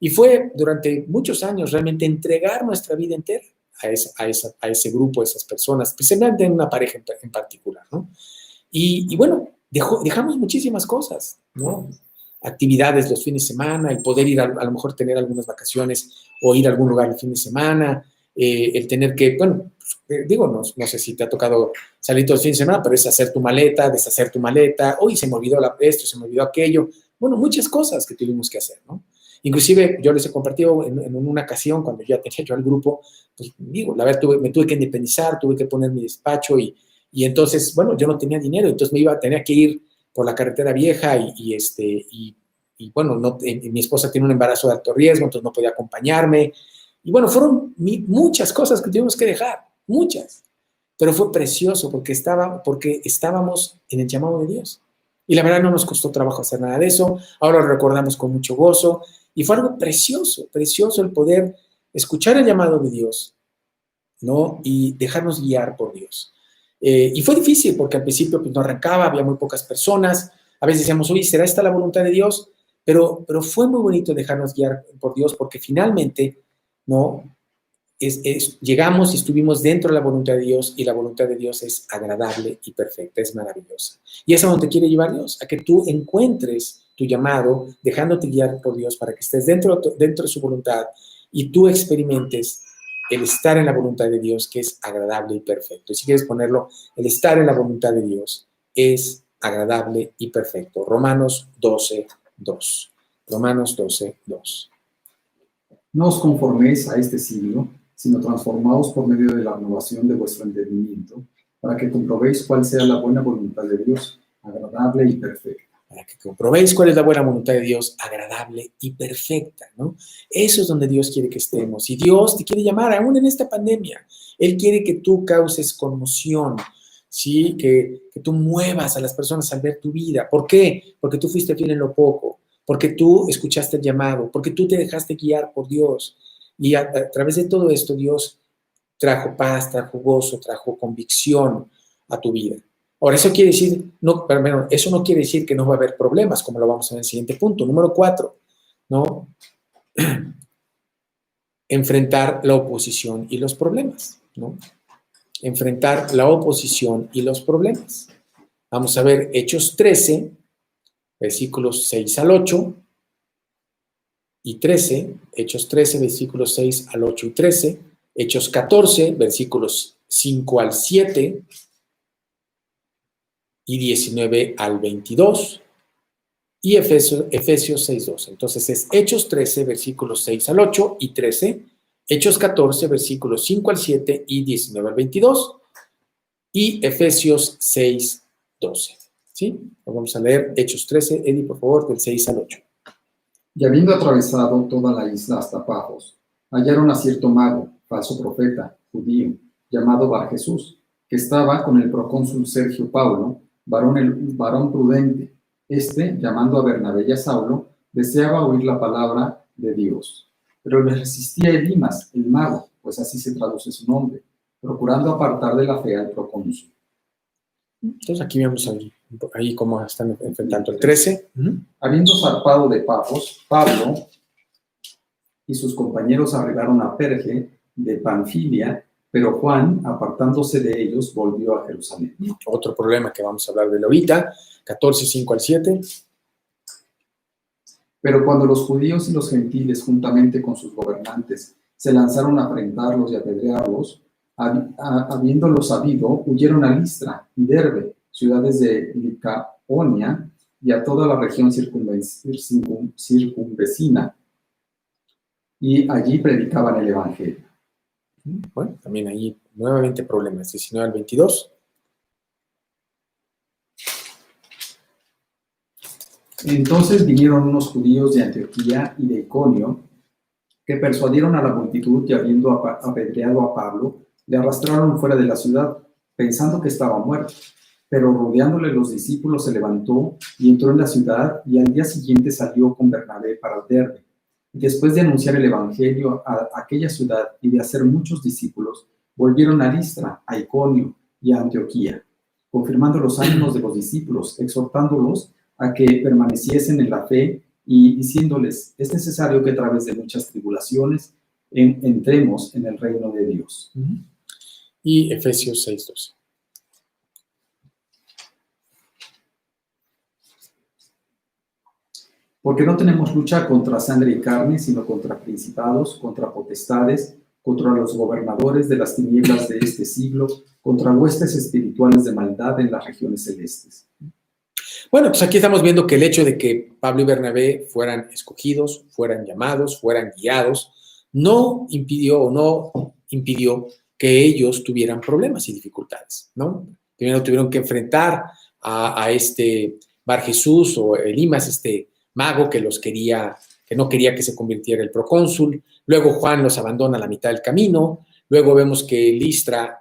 Y fue durante muchos años realmente entregar nuestra vida entera a ese grupo, a esas personas, especialmente en una pareja en particular, ¿no? Y bueno, dejamos muchísimas cosas, ¿no? Actividades los fines de semana, el poder ir a lo mejor tener algunas vacaciones o ir a algún lugar el fin de semana, el tener que, bueno, digo, no sé si te ha tocado salir todo el fin de semana, pero es hacer tu maleta, deshacer tu maleta, hoy se me olvidó esto, se me olvidó aquello, bueno, muchas cosas que tuvimos que hacer, ¿no? Inclusive yo les he compartido en una ocasión, cuando ya tenía yo al grupo, pues digo, la verdad, me tuve que independizar, tuve que poner mi despacho y entonces, bueno, yo no tenía dinero, entonces tenía que ir por la carretera vieja y bueno, mi esposa tiene un embarazo de alto riesgo, entonces no podía acompañarme. Y bueno, fueron muchas cosas que tuvimos que dejar, muchas. Pero fue precioso porque estábamos en el llamado de Dios. Y la verdad no nos costó trabajo hacer nada de eso. Ahora lo recordamos con mucho gozo. Y fue algo precioso, precioso el poder escuchar el llamado de Dios, ¿no? Y dejarnos guiar por Dios. Y fue difícil porque al principio pues, no arrancaba, había muy pocas personas. A veces decíamos, oye, ¿será esta la voluntad de Dios? Pero fue muy bonito dejarnos guiar por Dios porque finalmente, ¿no? Llegamos y estuvimos dentro de la voluntad de Dios y la voluntad de Dios es agradable y perfecta, es maravillosa. Y es a donde quiere llevar Dios, a que tú encuentres tu llamado, dejándote guiar por Dios para que estés dentro de su voluntad y tú experimentes el estar en la voluntad de Dios, que es agradable y perfecto. Y si quieres ponerlo, el estar en la voluntad de Dios es agradable y perfecto. Romanos 12:2. Romanos 12:2. No os conforméis a este siglo, sino transformaos por medio de la renovación de vuestro entendimiento, para que comprobéis cuál sea la buena voluntad de Dios, agradable y perfecta. Para que comprobéis cuál es la buena voluntad de Dios, agradable y perfecta, ¿no? Eso es donde Dios quiere que estemos. Y Dios te quiere llamar, aún en esta pandemia. Él quiere que tú causes conmoción, ¿sí? Que tú muevas a las personas al ver tu vida. ¿Por qué? Porque tú fuiste fiel en lo poco, porque tú escuchaste el llamado, porque tú te dejaste guiar por Dios. Y a través de todo esto, Dios trajo paz, trajo gozo, trajo convicción a tu vida. Ahora, eso quiere decir, eso no quiere decir que no va a haber problemas, como lo vamos a ver en el siguiente punto. Número 4, ¿no? Enfrentar la oposición y los problemas, ¿no? Enfrentar la oposición y los problemas. Vamos a ver Hechos 13, versículos 6 al 8 y 13, Hechos 13, versículos 6 al 8 y 13, Hechos 14, versículos 5 al 7 y 19 al 22 y Efesios 6:2. Entonces es Hechos 13, versículos 6 al 8 y 13, Hechos 14, versículos 5 al 7 y 19 al 22 y Efesios 6:12. ¿Sí? Vamos a leer Hechos 13, Eddie, por favor, del 6 al 8. Y habiendo atravesado toda la isla hasta Pafos, hallaron a cierto mago, falso profeta, judío, llamado Bar Jesús, que estaba con el procónsul Sergio Paulo, varón prudente. Este, llamando a Bernabé y a Saulo, deseaba oír la palabra de Dios. Pero le resistía Elimas, el mago, pues así se traduce su nombre, procurando apartar de la fe al procónsul. Entonces aquí vemos ahí cómo están enfrentando el 13. Habiendo zarpado de Pafos, Pablo y sus compañeros arribaron a Perge de Panfilia, pero Juan, apartándose de ellos, volvió a Jerusalén. Otro problema que vamos a hablar de él ahorita, 14, 5 al 7. Pero cuando los judíos y los gentiles, juntamente con sus gobernantes, se lanzaron a afrentarlos y apedrearlos, habiéndolo sabido, huyeron a Listra y Derbe, ciudades de Licaonia, y a toda la región circunvecina, y allí predicaban el evangelio. Bueno, también ahí nuevamente problemas, 19 al 22. Entonces vinieron unos judíos de Antioquía y de Iconio, que persuadieron a la multitud y habiendo apedreado a Pablo, le arrastraron fuera de la ciudad, pensando que estaba muerto. Pero rodeándole los discípulos se levantó y entró en la ciudad, y al día siguiente salió con Bernabé para Derbe. Después de anunciar el evangelio a aquella ciudad y de hacer muchos discípulos, volvieron a Listra, a Iconio y a Antioquía, confirmando los ánimos de los discípulos, exhortándolos a que permaneciesen en la fe y diciéndoles: es necesario que a través de muchas tribulaciones entremos en el reino de Dios. Y Efesios 6:12. Porque no tenemos lucha contra sangre y carne, sino contra principados, contra potestades, contra los gobernadores de las tinieblas de este siglo, contra huestes espirituales de maldad en las regiones celestes. Bueno, pues aquí estamos viendo que el hecho de que Pablo y Bernabé fueran escogidos, fueran llamados, fueran guiados, no impidió que ellos tuvieran problemas y dificultades, ¿no? Primero tuvieron que enfrentar a este Bar Jesús o Elimas, este mago que no quería que se convirtiera el procónsul. Luego Juan los abandona a la mitad del camino. Luego vemos que Listra,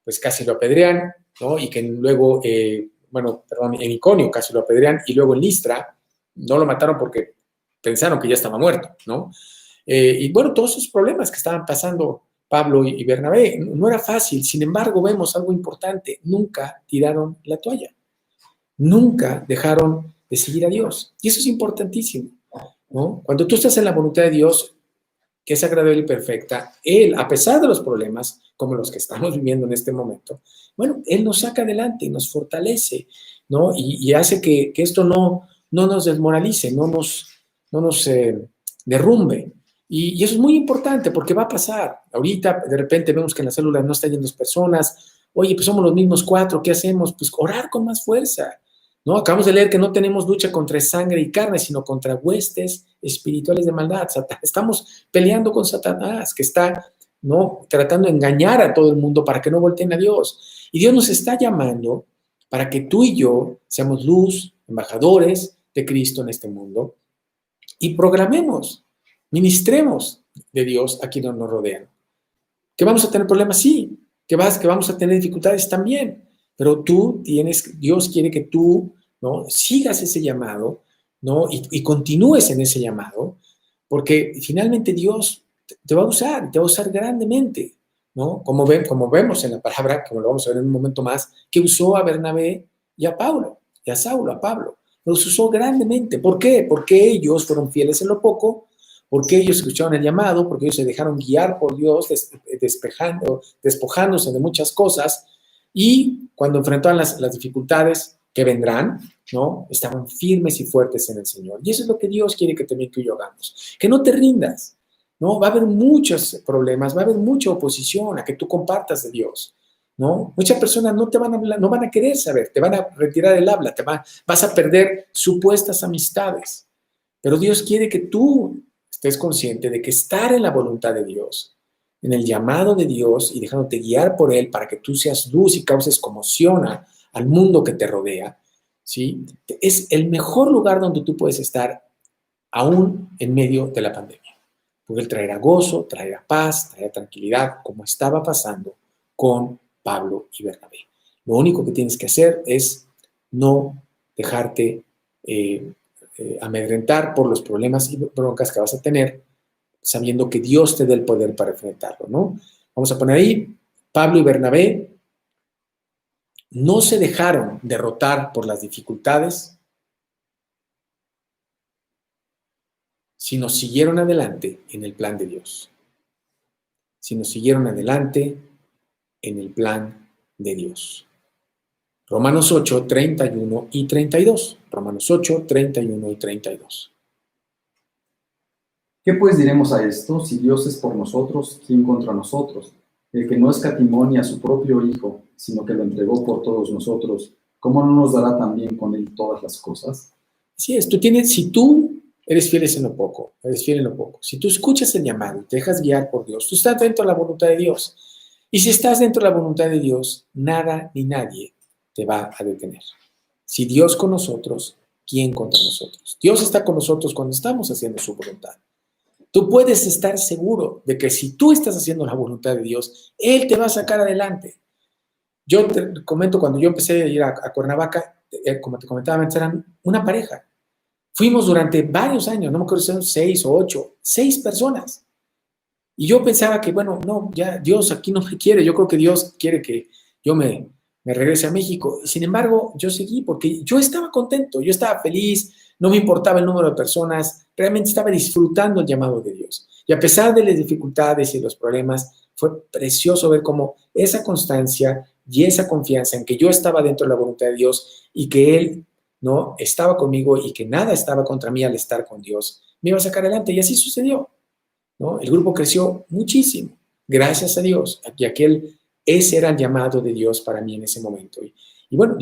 pues casi lo apedrean, ¿no? Y que luego, en Iconio casi lo apedrean, y luego en Listra no lo mataron porque pensaron que ya estaba muerto, ¿no? Y bueno, todos esos problemas que estaban pasando Pablo y Bernabé, no era fácil. Sin embargo, vemos algo importante: nunca tiraron la toalla, nunca dejaron de seguir a Dios. Y eso es importantísimo, ¿no? Cuando tú estás en la voluntad de Dios, que es agradable y perfecta, Él, a pesar de los problemas, como los que estamos viviendo en este momento, bueno, Él nos saca adelante y nos fortalece, ¿no? Y hace que esto no nos desmoralice, no nos derrumbe. Y eso es muy importante porque va a pasar. Ahorita, de repente, vemos que en la célula no están yendo personas. Oye, pues somos los mismos 4, ¿qué hacemos? Pues orar con más fuerza, ¿no? Acabamos de leer que no tenemos lucha contra sangre y carne, sino contra huestes espirituales de maldad. Estamos peleando con Satanás, que está, ¿no?, tratando de engañar a todo el mundo para que no volteen a Dios. Y Dios nos está llamando para que tú y yo seamos luz, embajadores de Cristo en este mundo, y programemos, ministremos de Dios a quienes nos rodean. ¿Que vamos a tener problemas? Sí. ¿Que vamos a tener dificultades? También. Pero Dios quiere que tú, ¿no?, sigas ese llamado, ¿no?, y continúes en ese llamado, porque finalmente Dios te va a usar, te va a usar grandemente, ¿no? Como vemos en la palabra, como lo vamos a ver en un momento más, que usó a Bernabé y a Pablo, y a Saulo, a Pablo. Los usó grandemente. ¿Por qué? Porque ellos fueron fieles en lo poco, porque ellos escucharon el llamado, porque ellos se dejaron guiar por Dios, despojándose de muchas cosas, y cuando enfrentaban las dificultades que vendrán, ¿no?, estaban firmes y fuertes en el Señor. Y eso es lo que Dios quiere que también tú y yo hagamos. Que no te rindas, ¿no? Va a haber muchos problemas, va a haber mucha oposición a que tú compartas de Dios, ¿no? Muchas personas no te van a hablar, no van a querer saber, te van a retirar el habla, vas a perder supuestas amistades. Pero Dios quiere que tú estés consciente de que estar en la voluntad de Dios, en el llamado de Dios y dejándote guiar por Él para que tú seas luz y causes conmoción al mundo que te rodea, ¿sí?, es el mejor lugar donde tú puedes estar aún en medio de la pandemia. porque Él traerá gozo, traerá paz, traerá tranquilidad, como estaba pasando con Pablo y Bernabé. Lo único que tienes que hacer es no dejarte amedrentar por los problemas y broncas que vas a tener, sabiendo que Dios te dé el poder para enfrentarlo, ¿no? Vamos a poner ahí, Pablo y Bernabé no se dejaron derrotar por las dificultades, sino siguieron adelante en el plan de Dios. Sino siguieron adelante en el plan de Dios. Romanos 8, 31 y 32. Romanos 8, 31 y 32. ¿Qué pues diremos a esto? Si Dios es por nosotros, ¿quién contra nosotros? El que no escatimó ni a su propio Hijo, sino que lo entregó por todos nosotros, ¿cómo no nos dará también con Él todas las cosas? Así es, si tú eres fiel en lo poco, eres fiel en lo poco, si tú escuchas el llamado y te dejas guiar por Dios, tú estás dentro de la voluntad de Dios. Y si estás dentro de la voluntad de Dios, nada ni nadie te va a detener. Si Dios con nosotros, ¿quién contra nosotros? Dios está con nosotros cuando estamos haciendo su voluntad. Tú puedes estar seguro de que si tú estás haciendo la voluntad de Dios, Él te va a sacar adelante. Yo te comento, cuando yo empecé a ir a Cuernavaca, como te comentaba antes, eran una pareja. Fuimos durante varios años, no me acuerdo si eran 6 o 8, 6 personas. Y yo pensaba que, bueno, no, ya Dios aquí no me quiere, yo creo que Dios quiere que yo me regrese a México. Sin embargo, yo seguí porque yo estaba contento, yo estaba feliz, no me importaba el número de personas, realmente estaba disfrutando el llamado de Dios. Y a pesar de las dificultades y los problemas, fue precioso ver cómo esa constancia y esa confianza en que yo estaba dentro de la voluntad de Dios y que Él, ¿no?, estaba conmigo y que nada estaba contra mí al estar con Dios, me iba a sacar adelante. Y así sucedió, ¿no? El grupo creció muchísimo, gracias a Dios, y ese era el llamado de Dios para mí en ese momento. Y bueno,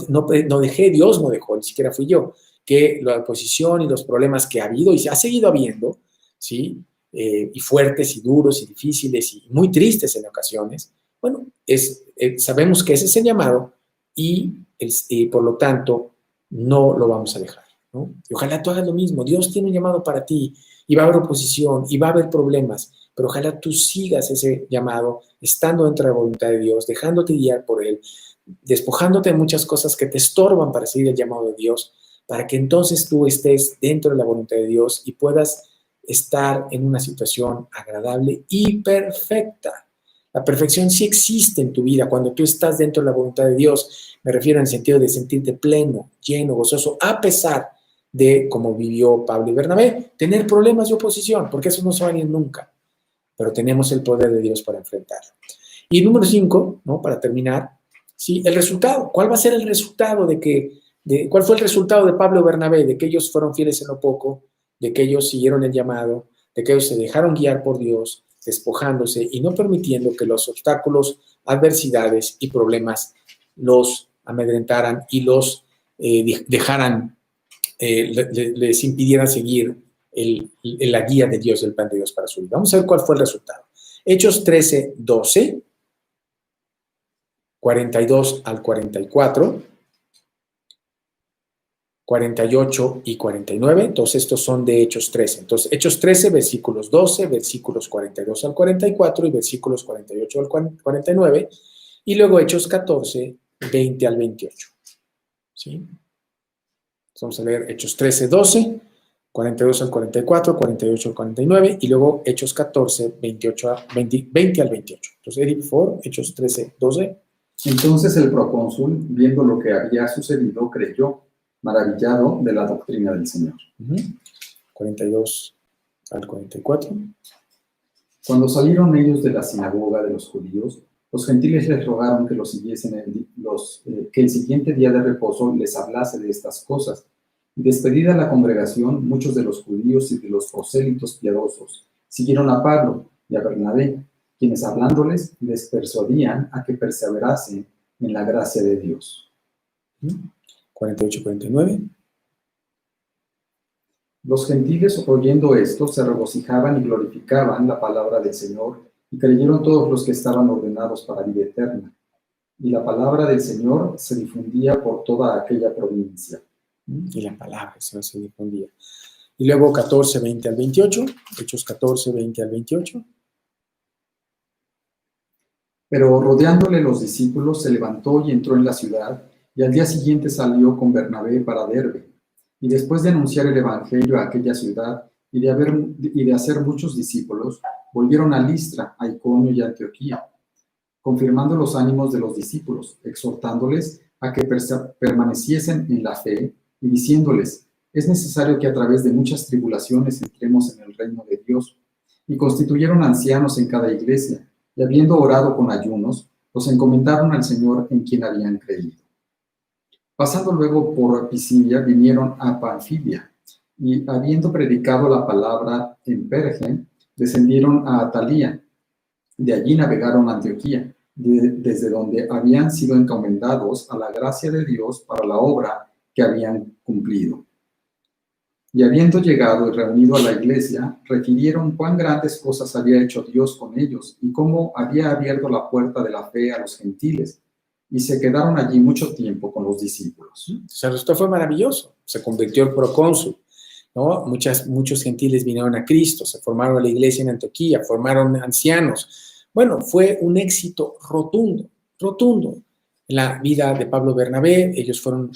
no dejé, Dios no dejó, ni siquiera fui yo, que la oposición y los problemas que ha habido y se ha seguido habiendo, ¿sí? Y fuertes y duros y difíciles y muy tristes en ocasiones, bueno, sabemos que ese es el llamado y por lo tanto no lo vamos a dejar, ¿no? Y ojalá tú hagas lo mismo. Dios tiene un llamado para ti y va a haber oposición y va a haber problemas, pero ojalá tú sigas ese llamado estando dentro de la voluntad de Dios, dejándote guiar por Él, despojándote de muchas cosas que te estorban para seguir el llamado de Dios, para que entonces tú estés dentro de la voluntad de Dios y puedas estar en una situación agradable y perfecta. La perfección sí existe en tu vida cuando tú estás dentro de la voluntad de Dios. Me refiero en el sentido de sentirte pleno, lleno, gozoso, a pesar de cómo vivió Pablo y Bernabé, tener problemas de oposición, porque eso no se va a ir nunca, pero tenemos el poder de Dios para enfrentarlo. Y número 5, ¿no?, para terminar, sí, el resultado. ¿Cuál va a ser el resultado cuál fue el resultado de Pablo y Bernabé? De que ellos fueron fieles en lo poco, de que ellos siguieron el llamado, de que ellos se dejaron guiar por Dios, despojándose y no permitiendo que los obstáculos, adversidades y problemas los amedrentaran y los dejaran, les impidieran seguir la guía de Dios, el plan de Dios para su vida. Vamos a ver cuál fue el resultado. Hechos 13, 12, 42 al 44, 48 y 49. Entonces, estos son de Hechos 13. Entonces, Hechos 13, versículos 12, versículos 42 al 44 y versículos 48 al 49. Y luego Hechos 14, 20 al 28. ¿Sí? Vamos a leer Hechos 13, 12, 42 al 44, 48 al 49 y luego Hechos 14, 20 al 28. Entonces, Eric, por favor, Hechos 13, 12. Entonces el procónsul, viendo lo que había sucedido, creyó, maravillado de la doctrina del Señor. 42 al 44. Cuando salieron ellos de la sinagoga de los judíos, los gentiles les rogaron que que el siguiente día de reposo les hablase de estas cosas. Y despedida la congregación, muchos de los judíos y de los prosélitos piadosos siguieron a Pablo y a Bernabé, quienes hablándoles les persuadían a que perseverasen en la gracia de Dios. 48-49. Los gentiles, oyendo esto, se regocijaban y glorificaban la palabra del Señor, y creyeron todos los que estaban ordenados para vida eterna. Y la palabra del Señor se difundía por toda aquella provincia. Y la palabra se difundía. y luego 14, 20 al 28, Hechos 14, 20 al 28. Pero rodeándole los discípulos, se levantó y entró en la ciudad, y al día siguiente salió con Bernabé para Derbe. Y después de anunciar el evangelio a aquella ciudad y de hacer muchos discípulos, volvieron a Listra, a Iconio y a Antioquía, confirmando los ánimos de los discípulos, exhortándoles a que permaneciesen en la fe y diciéndoles: es necesario que a través de muchas tribulaciones entremos en el reino de Dios. Y constituyeron ancianos en cada iglesia, y habiendo orado con ayunos, los encomendaron al Señor en quien habían creído. Pasando luego por Pisidia, vinieron a Panfilia, y habiendo predicado la palabra en Perge, descendieron a Atalía. De allí navegaron a Antioquía, desde donde habían sido encomendados a la gracia de Dios para la obra que habían cumplido. Y habiendo llegado y reunido a la iglesia, refirieron cuán grandes cosas había hecho Dios con ellos y cómo había abierto la puerta de la fe a los gentiles. Y se quedaron allí mucho tiempo con los discípulos. O sea, esto fue maravilloso. Se convirtió el procónsul, ¿no? Muchos gentiles vinieron a Cristo, se formaron la iglesia en Antioquía, formaron ancianos. Bueno, fue un éxito rotundo, rotundo. En la vida de Pablo Bernabé, ellos fueron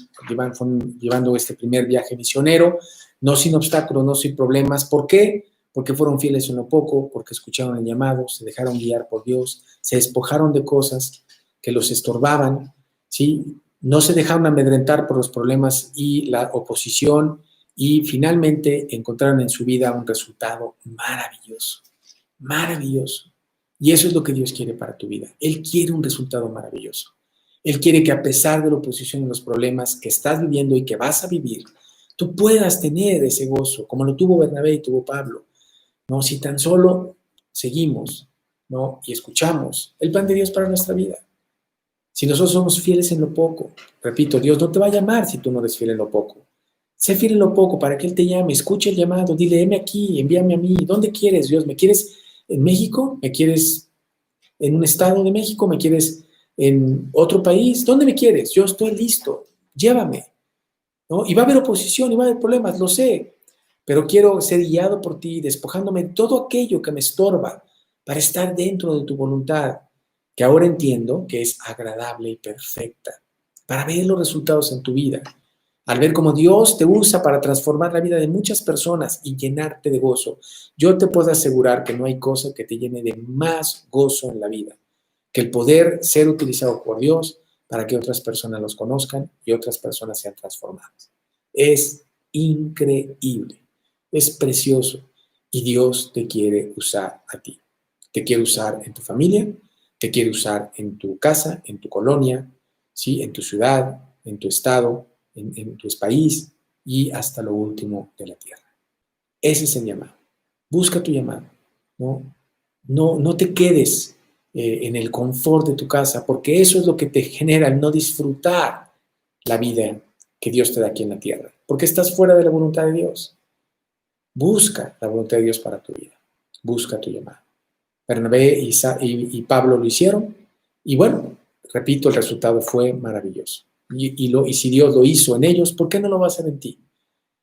llevando este primer viaje misionero, no sin obstáculos, no sin problemas. ¿Por qué? Porque fueron fieles en lo poco, porque escucharon el llamado, se dejaron guiar por Dios, se despojaron de cosas que los estorbaban, ¿sí? No se dejaron amedrentar por los problemas y la oposición, y finalmente encontraron en su vida un resultado maravilloso, maravilloso. Y eso es lo que Dios quiere para tu vida. Él quiere un resultado maravilloso. Él quiere que a pesar de la oposición y los problemas que estás viviendo y que vas a vivir, tú puedas tener ese gozo, como lo tuvo Bernabé y tuvo Pablo, ¿no? Si tan solo seguimos, ¿no? Y escuchamos el plan de Dios para nuestra vida. Si nosotros somos fieles en lo poco, repito, Dios no te va a llamar si tú no eres fiel en lo poco. Sé fiel en lo poco para que Él te llame, escuche el llamado, dile: heme aquí, envíame a mí. ¿Dónde quieres, Dios? ¿Me quieres en México? ¿Me quieres en un estado de México? ¿Me quieres en otro país? ¿Dónde me quieres? Yo estoy listo, llévame, ¿no? Y va a haber oposición y va a haber problemas, lo sé, pero quiero ser guiado por ti, despojándome de todo aquello que me estorba para estar dentro de tu voluntad, que ahora entiendo que es agradable y perfecta, para ver los resultados en tu vida, al ver cómo Dios te usa para transformar la vida de muchas personas y llenarte de gozo. Yo te puedo asegurar que no hay cosa que te llene de más gozo en la vida que el poder ser utilizado por Dios para que otras personas los conozcan y otras personas sean transformadas. Es increíble, es precioso, y Dios te quiere usar a ti. Te quiere usar en tu familia, te quiere usar en tu casa, en tu colonia, ¿sí? En tu ciudad, en tu estado, en tu país y hasta lo último de la tierra. Ese es el llamado. Busca tu llamado, ¿no? No te quedes en el confort de tu casa, porque eso es lo que te genera el no disfrutar la vida que Dios te da aquí en la tierra, porque estás fuera de la voluntad de Dios. Busca la voluntad de Dios para tu vida. Busca tu llamado. Bernabé y Pablo lo hicieron, y bueno, repito, el resultado fue maravilloso. Y si Dios lo hizo en ellos, ¿por qué no lo va a hacer en ti?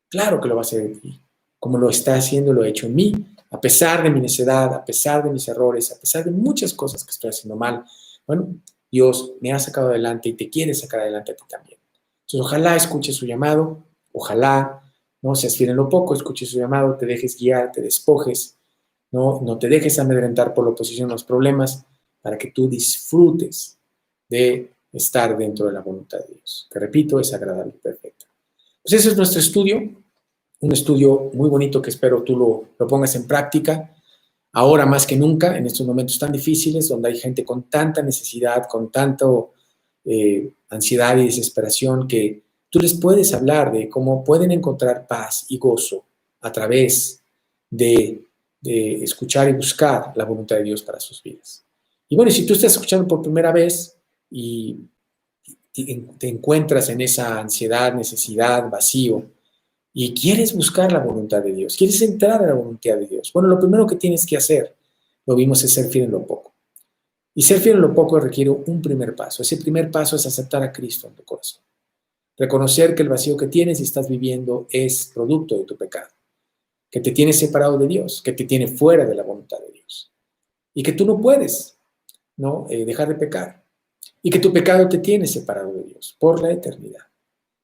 Claro que lo va a hacer en ti, como lo está haciendo, lo ha hecho en mí, a pesar de mi necedad, a pesar de mis errores, a pesar de muchas cosas que estoy haciendo mal. Bueno, Dios me ha sacado adelante y te quiere sacar adelante a ti también. Entonces, ojalá escuches su llamado, ojalá no seas fiel en lo poco, escuches su llamado, te dejes guiar, te despojes, no te dejes amedrentar por la oposición a los problemas, para que tú disfrutes de estar dentro de la voluntad de Dios, que repito, es agradable y perfecta. Pues ese es nuestro estudio, un estudio muy bonito que espero tú lo pongas en práctica, ahora más que nunca, en estos momentos tan difíciles, donde hay gente con tanta necesidad, con tanto ansiedad y desesperación, que tú les puedes hablar de cómo pueden encontrar paz y gozo a través de escuchar y buscar la voluntad de Dios para sus vidas. Y bueno, si tú estás escuchando por primera vez y te encuentras en esa ansiedad, necesidad, vacío, y quieres buscar la voluntad de Dios, quieres entrar a la voluntad de Dios, bueno, lo primero que tienes que hacer, lo vimos, es ser fiel en lo poco. Y ser fiel en lo poco requiere un primer paso. Ese primer paso es aceptar a Cristo en tu corazón. Reconocer que el vacío que tienes y estás viviendo es producto de tu pecado. que te tiene separado de Dios, que te tiene fuera de la voluntad de Dios. Y que tú no puedes, ¿no? Dejar de pecar. Y que tu pecado te tiene separado de Dios por la eternidad.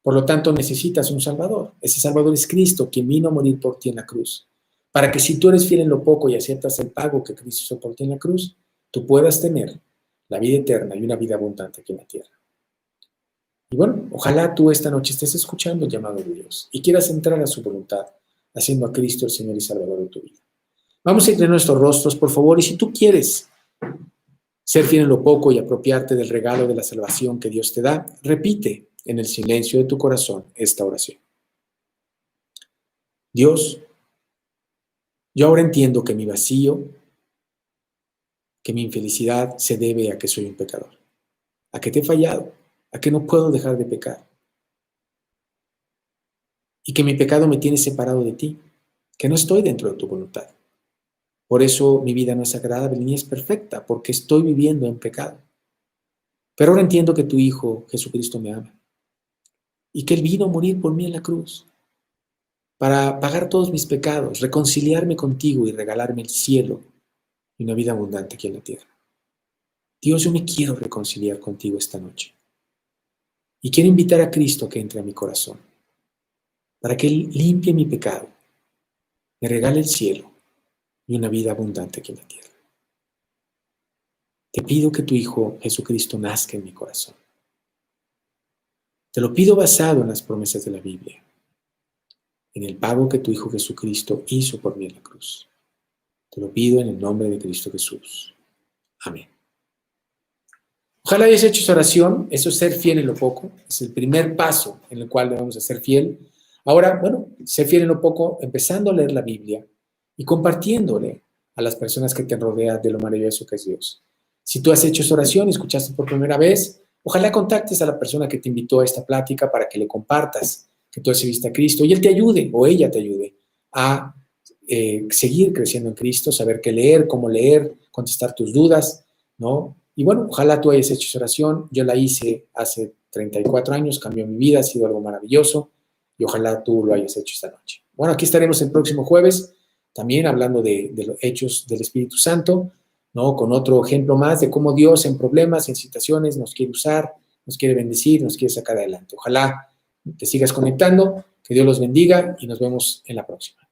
Por lo tanto, necesitas un Salvador. Ese Salvador es Cristo, quien vino a morir por ti en la cruz. Para que si tú eres fiel en lo poco y aceptas el pago que Cristo hizo por ti en la cruz, tú puedas tener la vida eterna y una vida abundante aquí en la tierra. Y bueno, ojalá tú esta noche estés escuchando el llamado de Dios y quieras entrar a su voluntad, haciendo a Cristo el Señor y Salvador de tu vida. Vamos a inclinar nuestros rostros, por favor, y si tú quieres ser fiel en lo poco y apropiarte del regalo de la salvación que Dios te da, repite en el silencio de tu corazón esta oración. Dios, yo ahora entiendo que mi vacío, que mi infelicidad se debe a que soy un pecador, a que te he fallado, a que no puedo dejar de pecar y que mi pecado me tiene separado de ti, que no estoy dentro de tu voluntad. Por eso mi vida no es agradable ni es perfecta, porque estoy viviendo en pecado. Pero ahora entiendo que tu Hijo Jesucristo me ama y que Él vino a morir por mí en la cruz para pagar todos mis pecados, reconciliarme contigo y regalarme el cielo y una vida abundante aquí en la tierra. Dios, yo me quiero reconciliar contigo esta noche y quiero invitar a Cristo a que entre a mi corazón para que Él limpie mi pecado, me regale el cielo y una vida abundante aquí en la tierra. Te pido que tu Hijo Jesucristo nazca en mi corazón. Te lo pido basado en las promesas de la Biblia, en el pago que tu Hijo Jesucristo hizo por mí en la cruz. Te lo pido en el nombre de Cristo Jesús. Amén. Ojalá hayas hecho esa oración. Eso es ser fiel en lo poco. Es el primer paso en el cual debemos de ser fiel. Ahora, bueno, ser fiel en lo poco, empezando a leer la Biblia y compartiéndole a las personas que te rodean de lo maravilloso que es Dios. Si tú has hecho esa oración y escuchaste por primera vez, ojalá contactes a la persona que te invitó a esta plática para que le compartas que tú recibiste a Cristo y él te ayude o ella te ayude a seguir creciendo en Cristo, saber qué leer, cómo leer, contestar tus dudas, ¿no? Y bueno, ojalá tú hayas hecho esa oración. Yo la hice hace 34 años, cambió mi vida, ha sido algo maravilloso y ojalá tú lo hayas hecho esta noche. Bueno, aquí estaremos el próximo jueves, también hablando de los hechos del Espíritu Santo, ¿no? Con otro ejemplo más de cómo Dios en problemas, en situaciones, nos quiere usar, nos quiere bendecir, nos quiere sacar adelante. Ojalá te sigas conectando, que Dios los bendiga y nos vemos en la próxima.